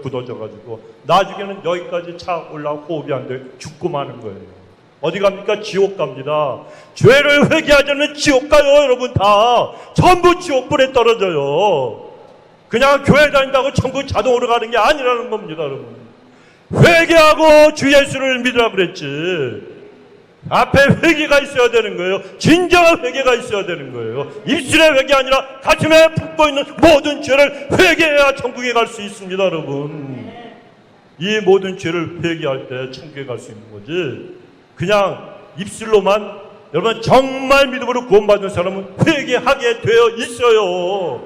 굳어져가지고 나중에는 여기까지 차 올라와 호흡이 안 돼 죽고 마는 거예요. 어디 갑니까? 지옥 갑니다. 죄를 회개하지 않으면 지옥 가요. 여러분 다 전부 지옥불에 떨어져요. 그냥 교회 다닌다고 천국 자동으로 가는 게 아니라는 겁니다. 여러분 회개하고 주 예수를 믿으라 그랬지. 앞에 회개가 있어야 되는 거예요. 진정한 회개가 있어야 되는 거예요. 입술의 회개 아니라 가슴에 품고 있는 모든 죄를 회개해야 천국에 갈 수 있습니다. 여러분 이 모든 죄를 회개할 때 천국에 갈 수 있는 거지. 그냥 입술로만 여러분 정말 믿음으로 구원받은 사람은 회개하게 되어 있어요.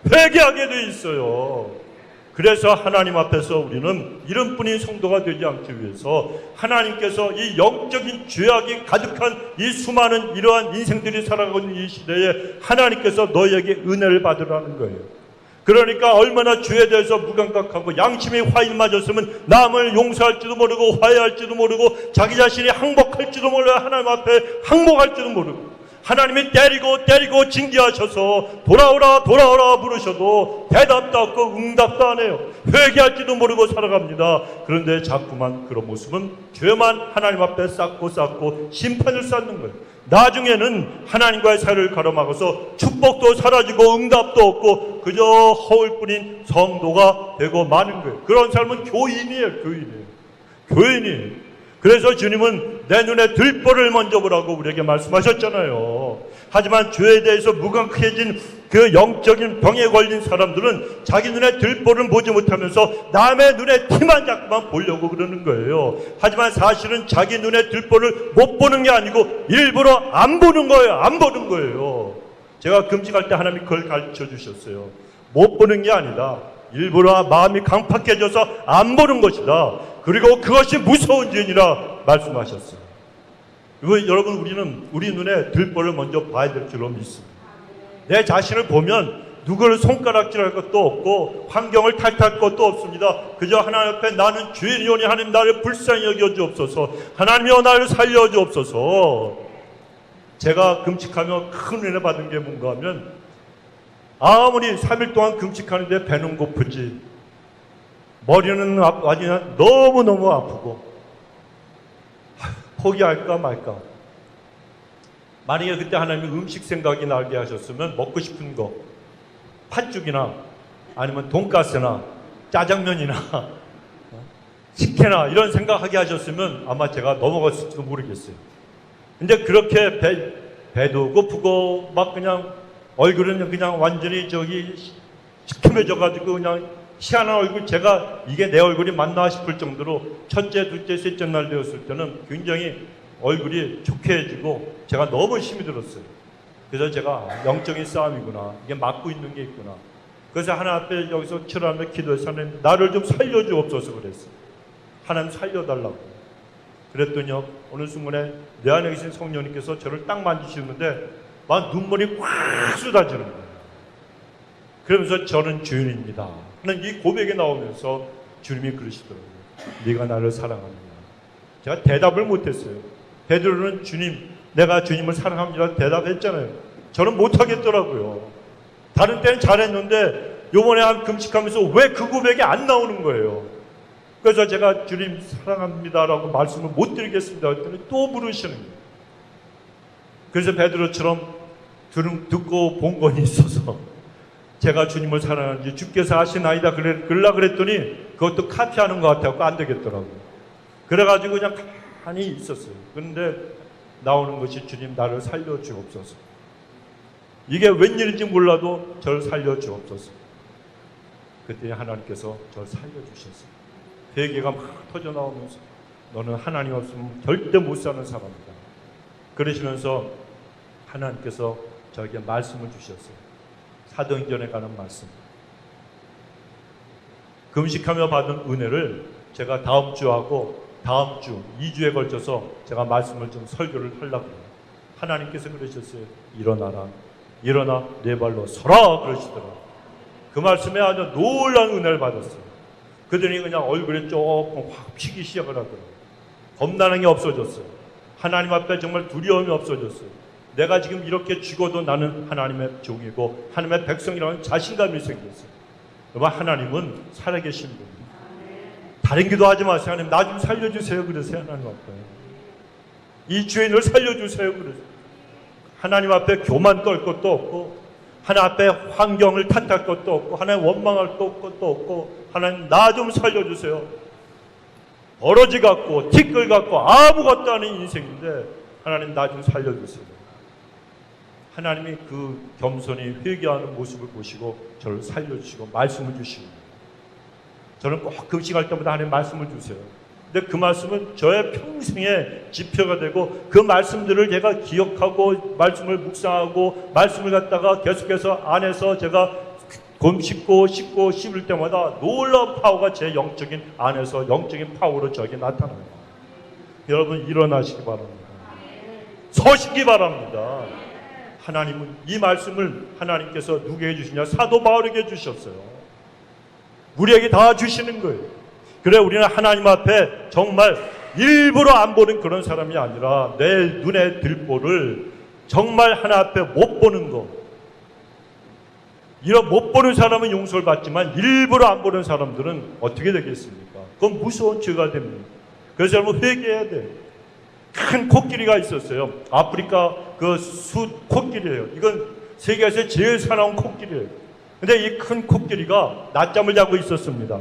회개하게 되어 있어요. 그래서 하나님 앞에서 우리는 이름뿐인 성도가 되지 않기 위해서 하나님께서 이 영적인 죄악이 가득한 이 수많은 이러한 인생들이 살아가고 있는 이 시대에 하나님께서 너희에게 은혜를 받으라는 거예요. 그러니까 얼마나 죄에 대해서 무감각하고 양심이 화인 맞았으면 남을 용서할지도 모르고 화해할지도 모르고 자기 자신이 항복할지도 몰라요. 하나님 앞에 항복할지도 모르고 하나님이 때리고 징계하셔서 돌아오라 부르셔도 대답도 없고 응답도 안 해요. 회개할지도 모르고 살아갑니다. 그런데 자꾸만 그런 모습은 죄만 하나님 앞에 쌓고 심판을 쌓는 거예요. 나중에는 하나님과의 사이를 가로막아서 축복도 사라지고 응답도 없고 그저 허울뿐인 성도가 되고 마는 거예요. 그런 삶은 교인이에요. 교인이에요. 그래서 주님은 내 눈에 들보를 먼저 보라고 우리에게 말씀하셨잖아요. 하지만 죄에 대해서 무감각해진 그 영적인 병에 걸린 사람들은 자기 눈에 들보를 보지 못하면서 남의 눈에 티만 자꾸만 보려고 그러는 거예요. 하지만 사실은 자기 눈에 들보를 못 보는 게 아니고 일부러 안 보는 거예요. 안 보는 거예요. 제가 금식할 때 하나님이 그걸 가르쳐 주셨어요. 못 보는 게 아니다. 일부러 마음이 강팍해져서 안 보는 것이다. 그리고 그것이 무서운 죄니라 말씀하셨어요. 여러분 우리는 우리 눈에 들보를 먼저 봐야 될 줄로 믿습니다. 내 자신을 보면 누구를 손가락질할 것도 없고 환경을 탓할 것도 없습니다. 그저 하나님 앞에 나는 죄인이오니 하나님 나를 불쌍히 여겨 주옵소서. 하나님이여 나를 살려 주옵소서. 제가 금식하며 큰 은혜 받은 게 뭔가 하면 아무리 3일 동안 금식하는데 배는 고프지 머리는 완전 너무너무 아프고 포기할까 말까. 만약에 그때 하나님이 음식 생각이 나게 하셨으면 먹고 싶은 거 팥죽이나 아니면 돈가스나 짜장면이나 식혜나 이런 생각하게 하셨으면 아마 제가 넘어갔을지도 모르겠어요. 근데 그렇게 배도 고프고 막 그냥 얼굴은 그냥 완전히 시큼해져가지고 그냥 희한한 얼굴, 제가 이게 내 얼굴이 맞나 싶을 정도로 첫째, 둘째, 셋째 날 되었을 때는 굉장히 얼굴이 촉해지고 제가 너무 힘이 들었어요. 그래서 제가 영적인 싸움이구나. 이게 맞고 있는 게 있구나. 그래서 하나님 앞에 여기서 철하며 기도해서 하나님 나를 좀 살려주옵소서 그랬어요. 하나님 살려달라고. 그랬더니요 어느 순간에 내 안에 계신 성령님께서 저를 딱 만지시는데 막 눈물이 확 쏟아지는 거예요. 그러면서 저는 죄인입니다 하는 이 고백이 나오면서 주님이 그러시더라고요. 네가 나를 사랑합니다. 제가 대답을 못했어요. 베드로는 주님, 내가 주님을 사랑합니다 대답했잖아요. 저는 못하겠더라고요. 다른 때는 잘했는데 요번에 한 금식하면서 왜 그 고백이 안 나오는 거예요. 그래서 제가 주님 사랑합니다라고 말씀을 못 드리겠습니다 했더니 또 부르시는 거예요. 그래서 베드로처럼 듣고 본 건이 있어서 제가 주님을 사랑하는지 주께서 아시나이다 그랬더니 그것도 카피하는 것 같아서 안 되겠더라고요. 그래가지고 그냥 가만히 있었어요. 그런데 나오는 것이 주님 나를 살려주옵소서. 이게 웬일인지 몰라도 저를 살려주옵소서. 그때 하나님께서 저를 살려주셨어요. 회개가 막 터져나오면서 너는 하나님 없으면 절대 못 사는 사람이다. 그러시면서 하나님께서 저에게 말씀을 주셨어요. 사도행전에 가는 말씀. 금식하며 받은 은혜를 제가 다음 주하고 다음 주 2주에 걸쳐서 제가 말씀을 좀 설교를 하려고 해요. 하나님께서 그러셨어요. 일어나라. 일어나 네 발로 서라 그러시더라고요. 그 말씀에 아주 놀라운 은혜를 받았어요. 그들이 그냥 얼굴에 조금 확 피기 시작을 하더라고요. 겁나는 게 없어졌어요. 하나님 앞에 정말 두려움이 없어졌어요. 내가 지금 이렇게 죽어도 나는 하나님의 종이고 하나님의 백성이라는 자신감이 생겼어요. 여러분, 하나님은 살아계신 분입니다. 다른 기도하지 마세요. 하나님 나 좀 살려주세요 그러세요. 하나님 앞에 이 주인을 살려주세요 그러세요. 하나님 앞에 교만 떨 것도 없고 하나님 앞에 환경을 탓할 것도 없고 하나님 원망할 것도 없고 하나님 나 좀 살려주세요. 버러지 같고 티끌 같고 아무것도 아닌 인생인데 하나님 나 좀 살려주세요. 하나님이 그 겸손히 회개하는 모습을 보시고 저를 살려주시고 말씀을 주시고, 저는 꼭 금식할 때마다 하나님 말씀을 주세요. 근데 그 말씀은 저의 평생의 지표가 되고 그 말씀들을 제가 기억하고 말씀을 묵상하고 말씀을 갖다가 계속해서 안에서 제가 씻고 씹을 때마다 놀라운 파워가 제 영적인 안에서 영적인 파워로 저에게 나타나요. 여러분 일어나시기 바랍니다. 서시기 바랍니다. 하나님은 이 말씀을 하나님께서 누구에게 주시냐? 사도 바울에게 주셨어요. 우리에게 다 주시는 거예요. 그래 우리는 하나님 앞에 정말 일부러 안 보는 그런 사람이 아니라 내 눈에 들보를 정말 하나 앞에 못 보는 거. 이런 못 보는 사람은 용서를 받지만 일부러 안 보는 사람들은 어떻게 되겠습니까? 그건 무서운 죄가 됩니다. 그래서 여러분 회개해야 돼요. 큰 코끼리가 있었어요. 아프리카 그 숫 코끼리예요. 이건 세계에서 제일 사나운 코끼리예요. 근데 이 큰 코끼리가 낮잠을 자고 있었습니다.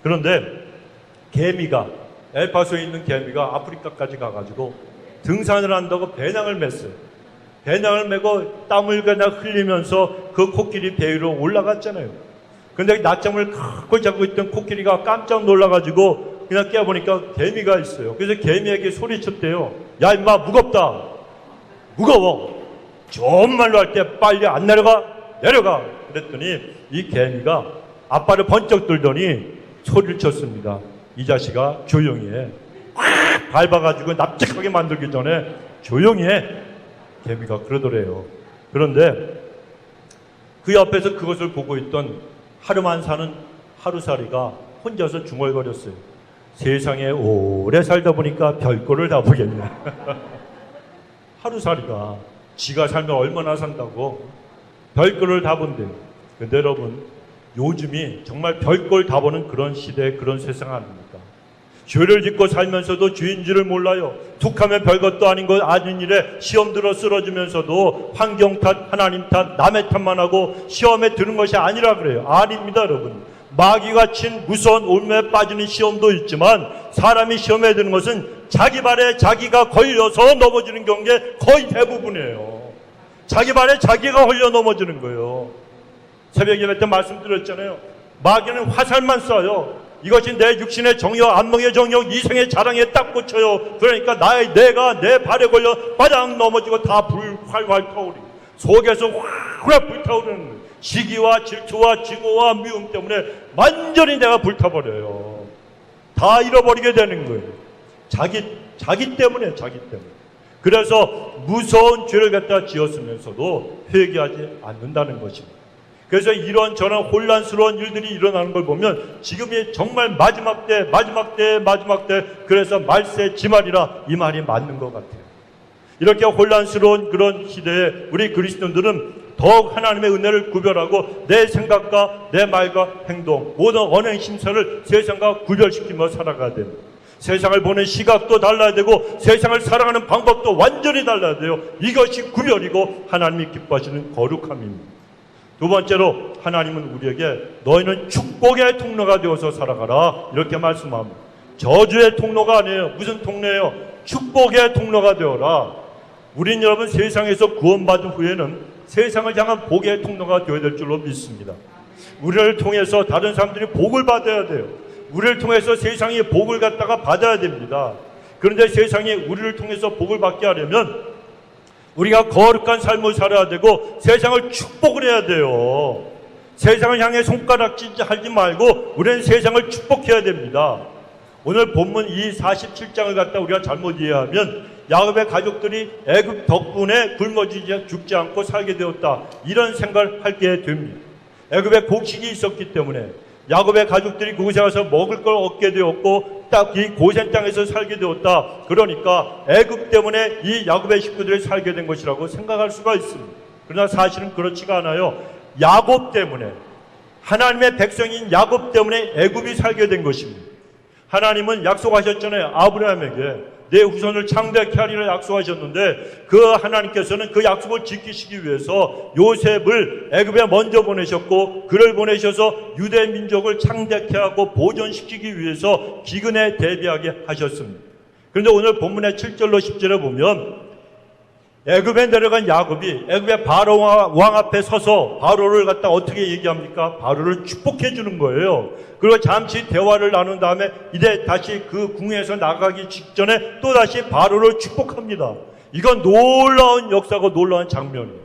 그런데 개미가, 엘파소에 있는 개미가 아프리카까지 가가지고 등산을 한다고 배낭을 맸어요. 배낭을 메고 땀을 그냥 흘리면서 그 코끼리 배 위로 올라갔잖아요. 근데 낮잠을 크게 자고 있던 코끼리가 깜짝 놀라가지고 그냥 깨보니까 개미가 있어요. 그래서 개미에게 소리쳤대요. 야 임마 무겁다. 무거워. 좋은 말로 할 때 빨리 안 내려가. 내려가. 그랬더니 이 개미가 앞발을 번쩍 들더니 소리를 쳤습니다. 이 자식아 조용히 해. 확 밟아가지고 납작하게 만들기 전에 조용히 해. 개미가 그러더래요. 그런데 그 옆에서 그것을 보고 있던 하루만 사는 하루살이가 혼자서 중얼거렸어요. 세상에 오래 살다 보니까 별꼴을 다 보겠네. 하루살이가 지가 살면 얼마나 산다고 별꼴을 다 본대요. 근데 여러분 요즘이 정말 별꼴 다 보는 그런 시대, 그런 세상 아닙니까? 죄를 짓고 살면서도 죄인지를 몰라요. 툭하면 별것도 아닌 것 아닌 일에 시험 들어 쓰러지면서도 환경 탓, 하나님 탓, 남의 탓만 하고 시험에 드는 것이 아니라 그래요. 아닙니다, 여러분. 마귀가 친 무서운 올무에 빠지는 시험도 있지만 사람이 시험에 드는 것은 자기 발에 자기가 걸려서 넘어지는 경우가 거의 대부분이에요. 자기 발에 자기가 걸려 넘어지는 거예요. 새벽 예배 때 말씀드렸잖아요. 마귀는 화살만 쏴요. 이것이 내 육신의 정욕, 안목의 정욕, 이생의 자랑에 딱 꽂혀요. 그러니까 내가 내 발에 걸려 바닥 넘어지고 다 불 활활 타오르고 속에서 확 불타오르는 거예요. 시기와 질투와 증오와 미움 때문에 완전히 내가 불타버려요. 다 잃어버리게 되는 거예요. 자기 때문에. 그래서 무서운 죄를 갖다 지었으면서도 회개하지 않는다는 것입니다. 그래서 이런 저런 혼란스러운 일들이 일어나는 걸 보면 지금이 정말 마지막 때 그래서 말세 지말이라 이 말이 맞는 것 같아요. 이렇게 혼란스러운 그런 시대에 우리 그리스도인들은 더욱 하나님의 은혜를 구별하고 내 생각과 내 말과 행동 모든 언행 심사를 세상과 구별시키며 살아가야 됩니다. 세상을 보는 시각도 달라야 되고 세상을 살아가는 방법도 완전히 달라야 돼요. 이것이 구별이고 하나님이 기뻐하시는 거룩함입니다. 두 번째로 하나님은 우리에게 너희는 축복의 통로가 되어서 살아가라 이렇게 말씀합니다. 저주의 통로가 아니에요. 무슨 통로예요? 축복의 통로가 되어라. 우린 여러분 세상에서 구원받은 후에는 세상을 향한 복의 통로가 되어야 될 줄로 믿습니다. 우리를 통해서 다른 사람들이 복을 받아야 돼요. 우리를 통해서 세상이 복을 갖다가 받아야 됩니다. 그런데 세상이 우리를 통해서 복을 받게 하려면 우리가 거룩한 삶을 살아야 되고 세상을 축복을 해야 돼요. 세상을 향해 손가락질 하지 말고 우리는 세상을 축복해야 됩니다. 오늘 본문 이 47장을 갖다 우리가 잘못 이해하면 야곱의 가족들이 애굽 덕분에 굶어 죽지 않고 살게 되었다, 이런 생각을 하게 됩니다. 애굽에 곡식이 있었기 때문에 야곱의 가족들이 그곳에 가서 먹을 걸 얻게 되었고 딱 이 고센 땅에서 살게 되었다. 그러니까 애굽 때문에 이 야곱의 식구들이 살게 된 것이라고 생각할 수가 있습니다. 그러나 사실은 그렇지가 않아요. 야곱 때문에, 하나님의 백성인 야곱 때문에 애굽이 살게 된 것입니다. 하나님은 약속하셨잖아요. 아브라함에게 내 후손을 창대케 하리라 약속하셨는데 그 하나님께서는 그 약속을 지키시기 위해서 요셉을 애굽에 먼저 보내셨고, 그를 보내셔서 유대 민족을 창대케 하고 보존시키기 위해서 기근에 대비하게 하셨습니다. 그런데 오늘 본문의 7절로 10절에 보면 애굽에 내려간 야곱이 애굽의 바로 왕 앞에 서서 바로를 갖다 어떻게 얘기합니까? 바로를 축복해 주는 거예요. 그리고 잠시 대화를 나눈 다음에 이제 다시 그 궁에서 나가기 직전에 또 다시 바로를 축복합니다. 이건 놀라운 역사고 놀라운 장면이에요.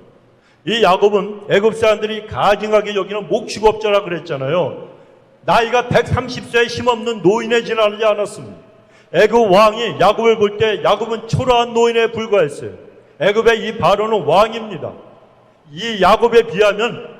이 야곱은 애굽 사람들이 가증하게 여기는 목축업자라 그랬잖아요. 나이가 130세에 힘없는 노인에 지나지 않았습니다. 애굽 왕이 야곱을 볼 때 야곱은 초라한 노인에 불과했어요. 애굽의 이 바로는 왕입니다. 이 야곱에 비하면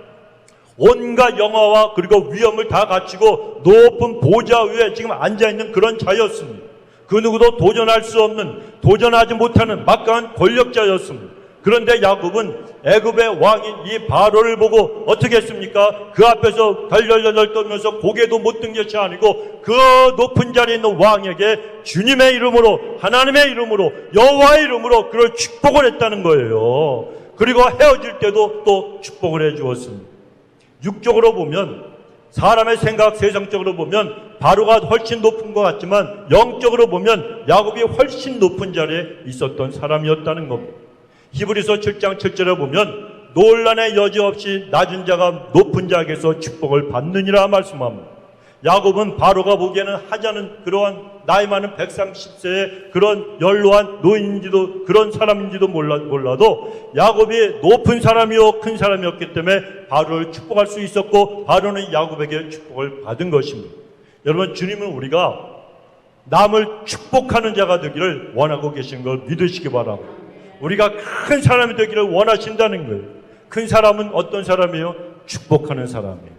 온갖 영화와 그리고 위엄을 다 갖추고 높은 보좌 위에 지금 앉아있는 그런 자였습니다. 그 누구도 도전할 수 없는, 도전하지 못하는 막강한 권력자였습니다. 그런데 야곱은 애굽의 왕인 이 바로를 보고 어떻게 했습니까? 그 앞에서 덜덜덜 떨면서 고개도 못 든 것이 아니고 그 높은 자리에 있는 왕에게 주님의 이름으로, 하나님의 이름으로, 여호와의 이름으로 그를 축복을 했다는 거예요. 그리고 헤어질 때도 또 축복을 해 주었습니다. 육적으로 보면, 사람의 생각, 세상적으로 보면 바로가 훨씬 높은 것 같지만 영적으로 보면 야곱이 훨씬 높은 자리에 있었던 사람이었다는 겁니다. 히브리서 7장 7절에 보면 논란의 여지 없이 낮은 자가 높은 자에게서 축복을 받느니라 말씀합니다. 야곱은 바로가 보기에는 하자는 그러한 나이 많은 130세의 그런 연로한 노인인지도 그런 사람인지도 몰라도 야곱이 높은 사람이요 큰 사람이었기 때문에 바로를 축복할 수 있었고 바로는 야곱에게 축복을 받은 것입니다. 여러분, 주님은 우리가 남을 축복하는 자가 되기를 원하고 계신 걸 믿으시기 바랍니다. 우리가 큰 사람이 되기를 원하신다는 거예요. 큰 사람은 어떤 사람이에요? 축복하는 사람이에요.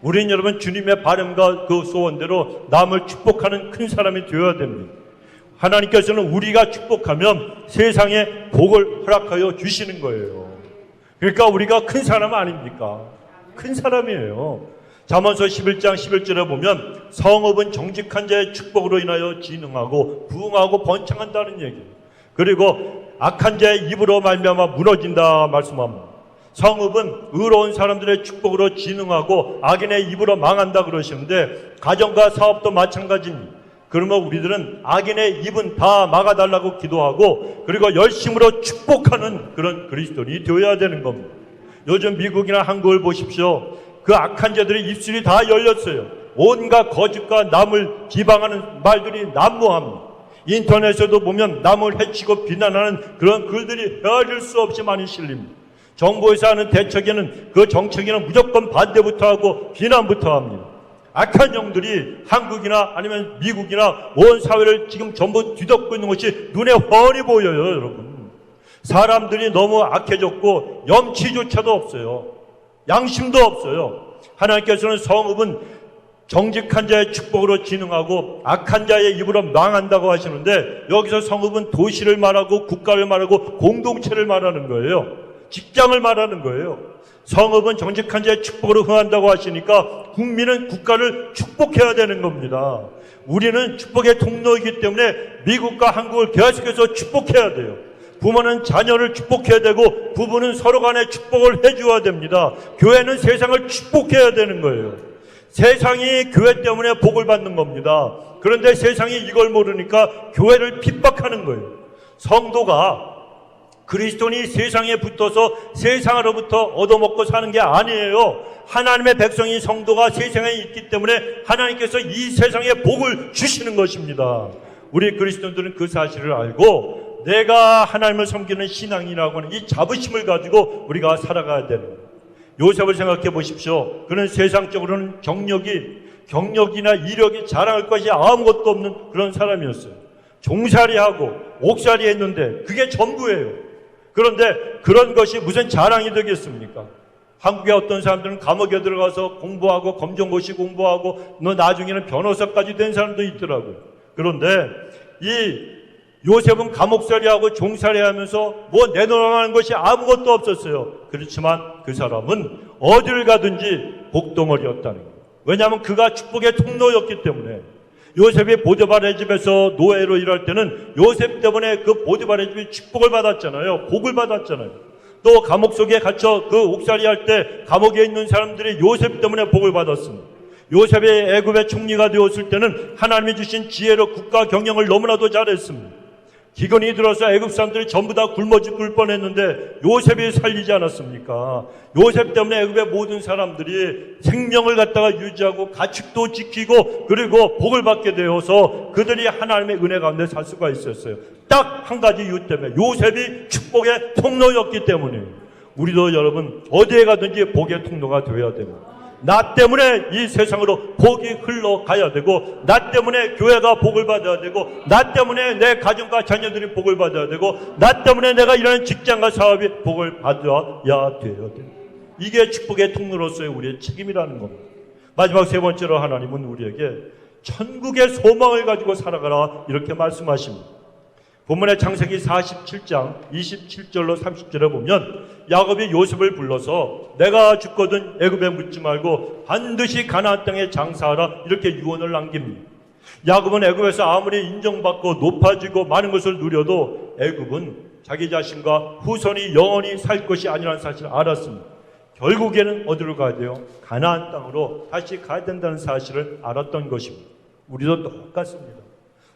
우리는 여러분 주님의 바람과 그 소원대로 남을 축복하는 큰 사람이 되어야 됩니다. 하나님께서는 우리가 축복하면 세상에 복을 허락하여 주시는 거예요. 그러니까 우리가 큰 사람 아닙니까? 큰 사람이에요. 잠언서 11장 11절에 보면 성읍은 정직한 자의 축복으로 인하여 진흥하고 부흥하고 번창한다는 얘기예요. 그리고 악한 자의 입으로 말미암아 무너진다 말씀합니다. 성읍은 의로운 사람들의 축복으로 진흥하고 악인의 입으로 망한다 그러시는데 가정과 사업도 마찬가지입니다. 그러면 우리들은 악인의 입은 다 막아달라고 기도하고 그리고 열심으로 축복하는 그런 그리스도인이 되어야 되는 겁니다. 요즘 미국이나 한국을 보십시오. 그 악한 자들의 입술이 다 열렸어요. 온갖 거짓과 남을 비방하는 말들이 난무합니다. 인터넷에도 보면 남을 해치고 비난하는 그런 글들이 헤아릴 수 없이 많이 실립니다. 정부에서 하는 대책에는 그 정책에는 무조건 반대부터 하고 비난부터 합니다. 악한 영들이 한국이나 아니면 미국이나 온 사회를 지금 전부 뒤덮고 있는 것이 눈에 훤히 보여요, 여러분. 사람들이 너무 악해졌고 염치조차도 없어요. 양심도 없어요. 하나님께서는 성읍은 정직한 자의 축복으로 진흥하고 악한 자의 입으로 망한다고 하시는데 여기서 성읍은 도시를 말하고 국가를 말하고 공동체를 말하는 거예요. 직장을 말하는 거예요. 성읍은 정직한 자의 축복으로 흥한다고 하시니까 국민은 국가를 축복해야 되는 겁니다. 우리는 축복의 통로이기 때문에 미국과 한국을 계속해서 축복해야 돼요. 부모는 자녀를 축복해야 되고 부부는 서로 간에 축복을 해줘야 됩니다. 교회는 세상을 축복해야 되는 거예요. 세상이 교회 때문에 복을 받는 겁니다. 그런데 세상이 이걸 모르니까 교회를 핍박하는 거예요. 성도가 그리스도인이 세상에 붙어서 세상으로부터 얻어먹고 사는 게 아니에요. 하나님의 백성이 성도가 세상에 있기 때문에 하나님께서 이 세상에 복을 주시는 것입니다. 우리 그리스도인들은 그 사실을 알고 내가 하나님을 섬기는 신앙이라고 하는 이 자부심을 가지고 우리가 살아가야 되는 거예요. 요셉을 생각해 보십시오. 그는 세상적으로는 경력이나 이력이 자랑할 것이 아무것도 없는 그런 사람이었어요. 종살이하고 옥살이 했는데 그게 전부예요. 그런데 그런 것이 무슨 자랑이 되겠습니까? 한국의 어떤 사람들은 감옥에 들어가서 공부하고 검정고시 공부하고 나중에는 변호사까지 된 사람도 있더라고요. 그런데 이 요셉은 감옥살이하고 종살이하면서 뭐 내놓으라는 것이 아무것도 없었어요. 그렇지만 그 사람은 어디를 가든지 복덩어리였다는 거예요. 왜냐하면 그가 축복의 통로였기 때문에. 요셉이 보디발의 집에서 노예로 일할 때는 요셉 때문에 그 보디발의 집이 축복을 받았잖아요. 복을 받았잖아요. 또 감옥 속에 갇혀 그 옥살이 할 때 감옥에 있는 사람들이 요셉 때문에 복을 받았습니다. 요셉이 애굽의 총리가 되었을 때는 하나님이 주신 지혜로 국가 경영을 너무나도 잘했습니다. 기근이 들어서 애굽 사람들이 전부 다 굶어 죽을 뻔했는데 요셉이 살리지 않았습니까? 요셉 때문에 애굽의 모든 사람들이 생명을 갖다가 유지하고 가축도 지키고 그리고 복을 받게 되어서 그들이 하나님의 은혜 가운데 살 수가 있었어요. 딱 한 가지 이유 때문에 요셉이 축복의 통로였기 때문에. 우리도 여러분 어디에 가든지 복의 통로가 되어야 됩니다. 나 때문에 이 세상으로 복이 흘러가야 되고, 나 때문에 교회가 복을 받아야 되고, 나 때문에 내 가정과 자녀들이 복을 받아야 되고, 나 때문에 내가 일하는 직장과 사업이 복을 받아야 돼요. 이게 축복의 통로로서의 우리의 책임이라는 겁니다. 마지막 세 번째로 하나님은 우리에게 천국의 소망을 가지고 살아가라 이렇게 말씀하십니다. 본문의 창세기 47장 27절로 30절에 보면 야곱이 요셉을 불러서 내가 죽거든 애굽에 묻지 말고 반드시 가나안 땅에 장사하라 이렇게 유언을 남깁니다. 야곱은 애굽에서 아무리 인정받고 높아지고 많은 것을 누려도 애굽은 자기 자신과 후손이 영원히 살 것이 아니라는 사실을 알았습니다. 결국에는 어디로 가야 돼요? 가나안 땅으로 다시 가야 된다는 사실을 알았던 것입니다. 우리도 똑같습니다.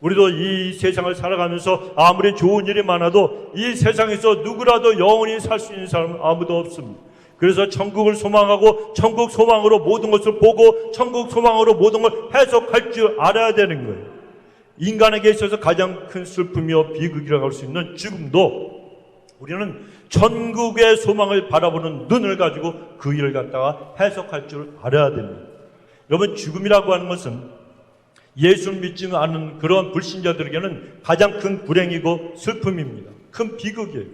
우리도 이 세상을 살아가면서 아무리 좋은 일이 많아도 이 세상에서 누구라도 영원히 살 수 있는 사람은 아무도 없습니다. 그래서 천국을 소망하고 천국 소망으로 모든 것을 보고 천국 소망으로 모든 걸 해석할 줄 알아야 되는 거예요. 인간에게 있어서 가장 큰 슬픔이요 비극이라고 할 수 있는 죽음도 우리는 천국의 소망을 바라보는 눈을 가지고 그 일을 갖다가 해석할 줄 알아야 됩니다. 여러분, 죽음이라고 하는 것은 예수를 믿지 않는 그런 불신자들에게는 가장 큰 불행이고 슬픔입니다. 큰 비극이에요.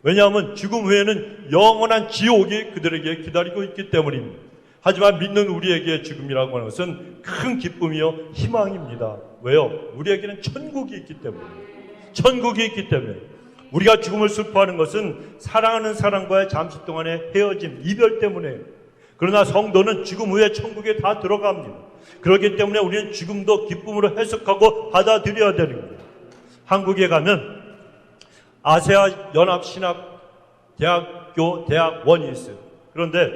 왜냐하면 죽음 후에는 영원한 지옥이 그들에게 기다리고 있기 때문입니다. 하지만 믿는 우리에게 죽음이라고 하는 것은 큰 기쁨이요 희망입니다. 왜요? 우리에게는 천국이 있기 때문에. 천국이 있기 때문에. 우리가 죽음을 슬퍼하는 것은 사랑하는 사람과의 잠시 동안의 헤어짐, 이별 때문에. 그러나 성도는 죽음 후에 천국에 다 들어갑니다. 그렇기 때문에 우리는 죽음도 기쁨으로 해석하고 받아들여야 되는 거예요. 한국에 가면 아세아 연합신학대학교 대학원이 있어요. 그런데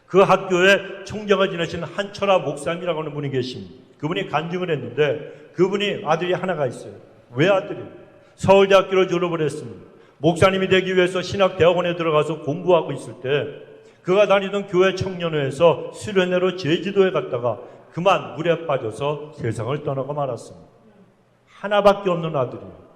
그 학교에 총장을 지내신 한철아 목사님이라고 하는 분이 계십니다. 그분이 간증을 했는데 그분이 아들이 하나가 있어요. 외아들이에요. 서울대학교를 졸업을 했습니다. 목사님이 되기 위해서 신학대학원에 들어가서 공부하고 있을 때 그가 다니던 교회 청년회에서 수련회로 제주도에 갔다가 그만 물에 빠져서 세상을 떠나고 말았습니다. 하나밖에 없는 아들이에요.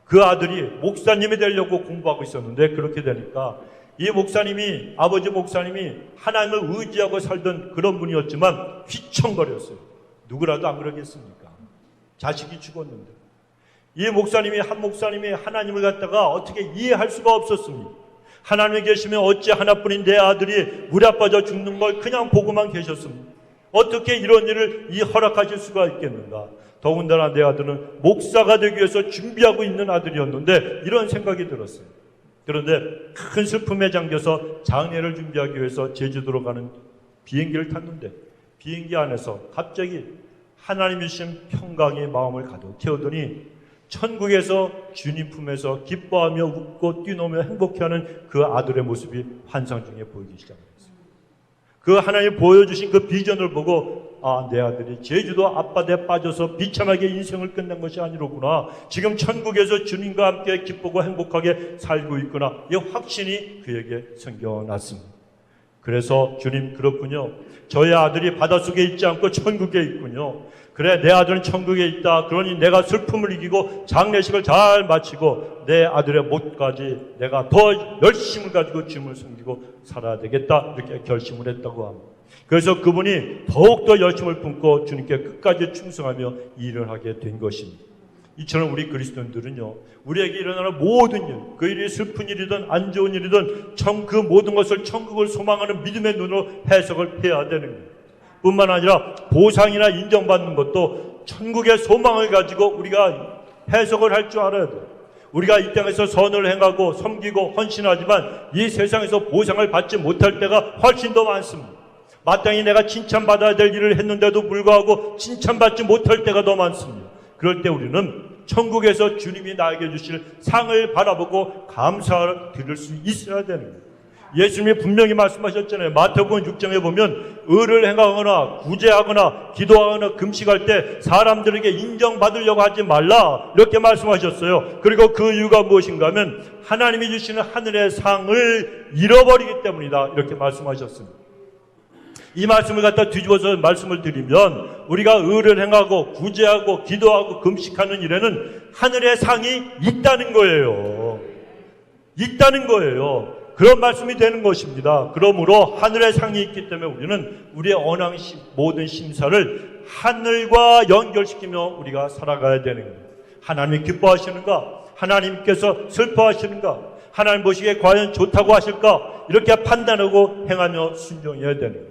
그 아들이 목사님이 되려고 공부하고 있었는데 그렇게 되니까 이 목사님이, 아버지 목사님이 하나님을 의지하고 살던 그런 분이었지만 휘청거렸어요. 누구라도 안 그러겠습니까? 자식이 죽었는데. 이 목사님이, 한 목사님이 하나님을 갖다가 어떻게 이해할 수가 없었습니다. 하나님이 계시면 어찌 하나뿐인 내 아들이 물에 빠져 죽는 걸 그냥 보고만 계셨습니다. 어떻게 이런 일을 허락하실 수가 있겠는가? 더군다나 내 아들은 목사가 되기 위해서 준비하고 있는 아들이었는데 이런 생각이 들었어요. 그런데 큰 슬픔에 잠겨서 장례를 준비하기 위해서 제주도로 가는 비행기를 탔는데 비행기 안에서 갑자기 하나님이 주신 평강의 마음을 가득 채우더니 천국에서 주님 품에서 기뻐하며 웃고 뛰노며 행복해하는 그 아들의 모습이 환상 중에 보이기 시작했어요. 그 하나님 보여주신 그 비전을 보고 내 아들이 제주도 앞바다에 빠져서 비참하게 인생을 끝낸 것이 아니로구나. 지금 천국에서 주님과 함께 기쁘고 행복하게 살고 있구나. 이 확신이 그에게 생겨났습니다. 그래서 주님 그렇군요. 저의 아들이 바닷속에 있지 않고 천국에 있군요. 그래 내 아들은 천국에 있다. 그러니 내가 슬픔을 이기고 장례식을 잘 마치고 내 아들의 못까지 내가 더 열심을 가지고 주님을 섬기고 살아야 되겠다. 이렇게 결심을 했다고 합니다. 그래서 그분이 더욱더 열심을 품고 주님께 끝까지 충성하며 일을 하게 된 것입니다. 이처럼 우리 그리스도인들은요, 우리에게 일어나는 모든 일, 그 일이 슬픈 일이든 안 좋은 일이든 그 모든 것을 천국을 소망하는 믿음의 눈으로 해석을 해야 되는 거예요. 뿐만 아니라 보상이나 인정받는 것도 천국의 소망을 가지고 우리가 해석을 할 줄 알아야 돼요. 우리가 이 땅에서 선을 행하고 섬기고 헌신하지만 이 세상에서 보상을 받지 못할 때가 훨씬 더 많습니다. 마땅히 내가 칭찬받아야 될 일을 했는데도 불구하고 칭찬받지 못할 때가 더 많습니다. 그럴 때 우리는 천국에서 주님이 나에게 주실 상을 바라보고 감사를 드릴 수 있어야 되는 거예요. 예수님이 분명히 말씀하셨잖아요. 마태복음 6장에 보면 의를 행하거나 구제하거나 기도하거나 금식할 때 사람들에게 인정받으려고 하지 말라 이렇게 말씀하셨어요. 그리고 그 이유가 무엇인가 하면 하나님이 주시는 하늘의 상을 잃어버리기 때문이다 이렇게 말씀하셨습니다. 이 말씀을 갖다 뒤집어서 말씀을 드리면 우리가 의를 행하고 구제하고 기도하고 금식하는 일에는 하늘의 상이 있다는 거예요. 있다는 거예요. 그런 말씀이 되는 것입니다. 그러므로 하늘의 상이 있기 때문에 우리는 우리의 언행 모든 심사를 하늘과 연결시키며 우리가 살아가야 되는 거예요. 하나님이 기뻐하시는가? 하나님께서 슬퍼하시는가? 하나님 보시기에 과연 좋다고 하실까? 이렇게 판단하고 행하며 순종해야 되는 거예요.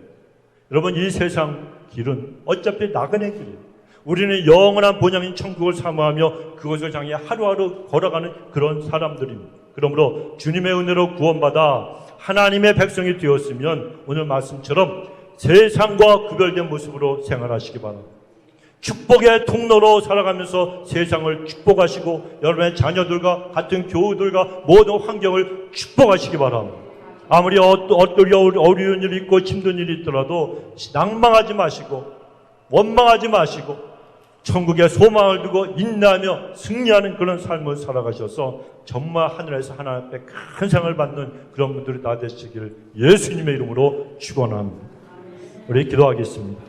여러분 이 세상 길은 어차피 나그네 길이에요. 우리는 영원한 본향인 천국을 사모하며 그것을 향해 하루하루 걸어가는 그런 사람들입니다. 그러므로 주님의 은혜로 구원받아 하나님의 백성이 되었으면 오늘 말씀처럼 세상과 구별된 모습으로 생활하시기 바랍니다. 축복의 통로로 살아가면서 세상을 축복하시고 여러분의 자녀들과 같은 교우들과 모든 환경을 축복하시기 바랍니다. 아무리 어려운 일이 있고 힘든 일이 있더라도 낭망하지 마시고 원망하지 마시고 천국에 소망을 두고 인내하며 승리하는 그런 삶을 살아가셔서 정말 하늘에서 하나님 앞에 큰 상을 받는 그런 분들이 다 되시기를 예수님의 이름으로 축원합니다. 우리 기도하겠습니다.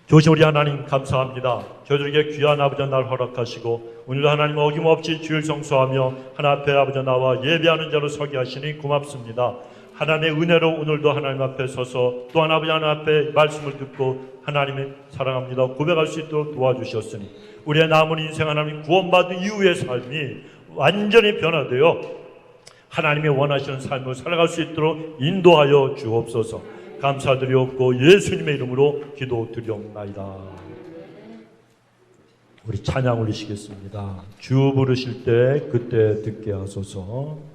조시 우리 하나님 감사합니다. 저들에게 귀한 아버지 날 허락하시고 오늘도 하나님 어김없이 주일 성수하며 하나님 앞에 아버지 나와 예배하는 자로 서게 하시니 고맙습니다. 하나님의 은혜로 오늘도 하나님 앞에 서서 또한 아버지 하나님 앞에 말씀을 듣고 하나님을 사랑합니다 고백할 수 있도록 도와주셨으니 우리의 남은 인생 하나님 구원받은 이후의 삶이 완전히 변화되어 하나님이 원하시는 삶을 살아갈 수 있도록 인도하여 주옵소서. 감사드리옵고 예수님의 이름으로 기도드리옵나이다. 우리 찬양 올리시겠습니다. 주 부르실 때 그때 듣게 하소서.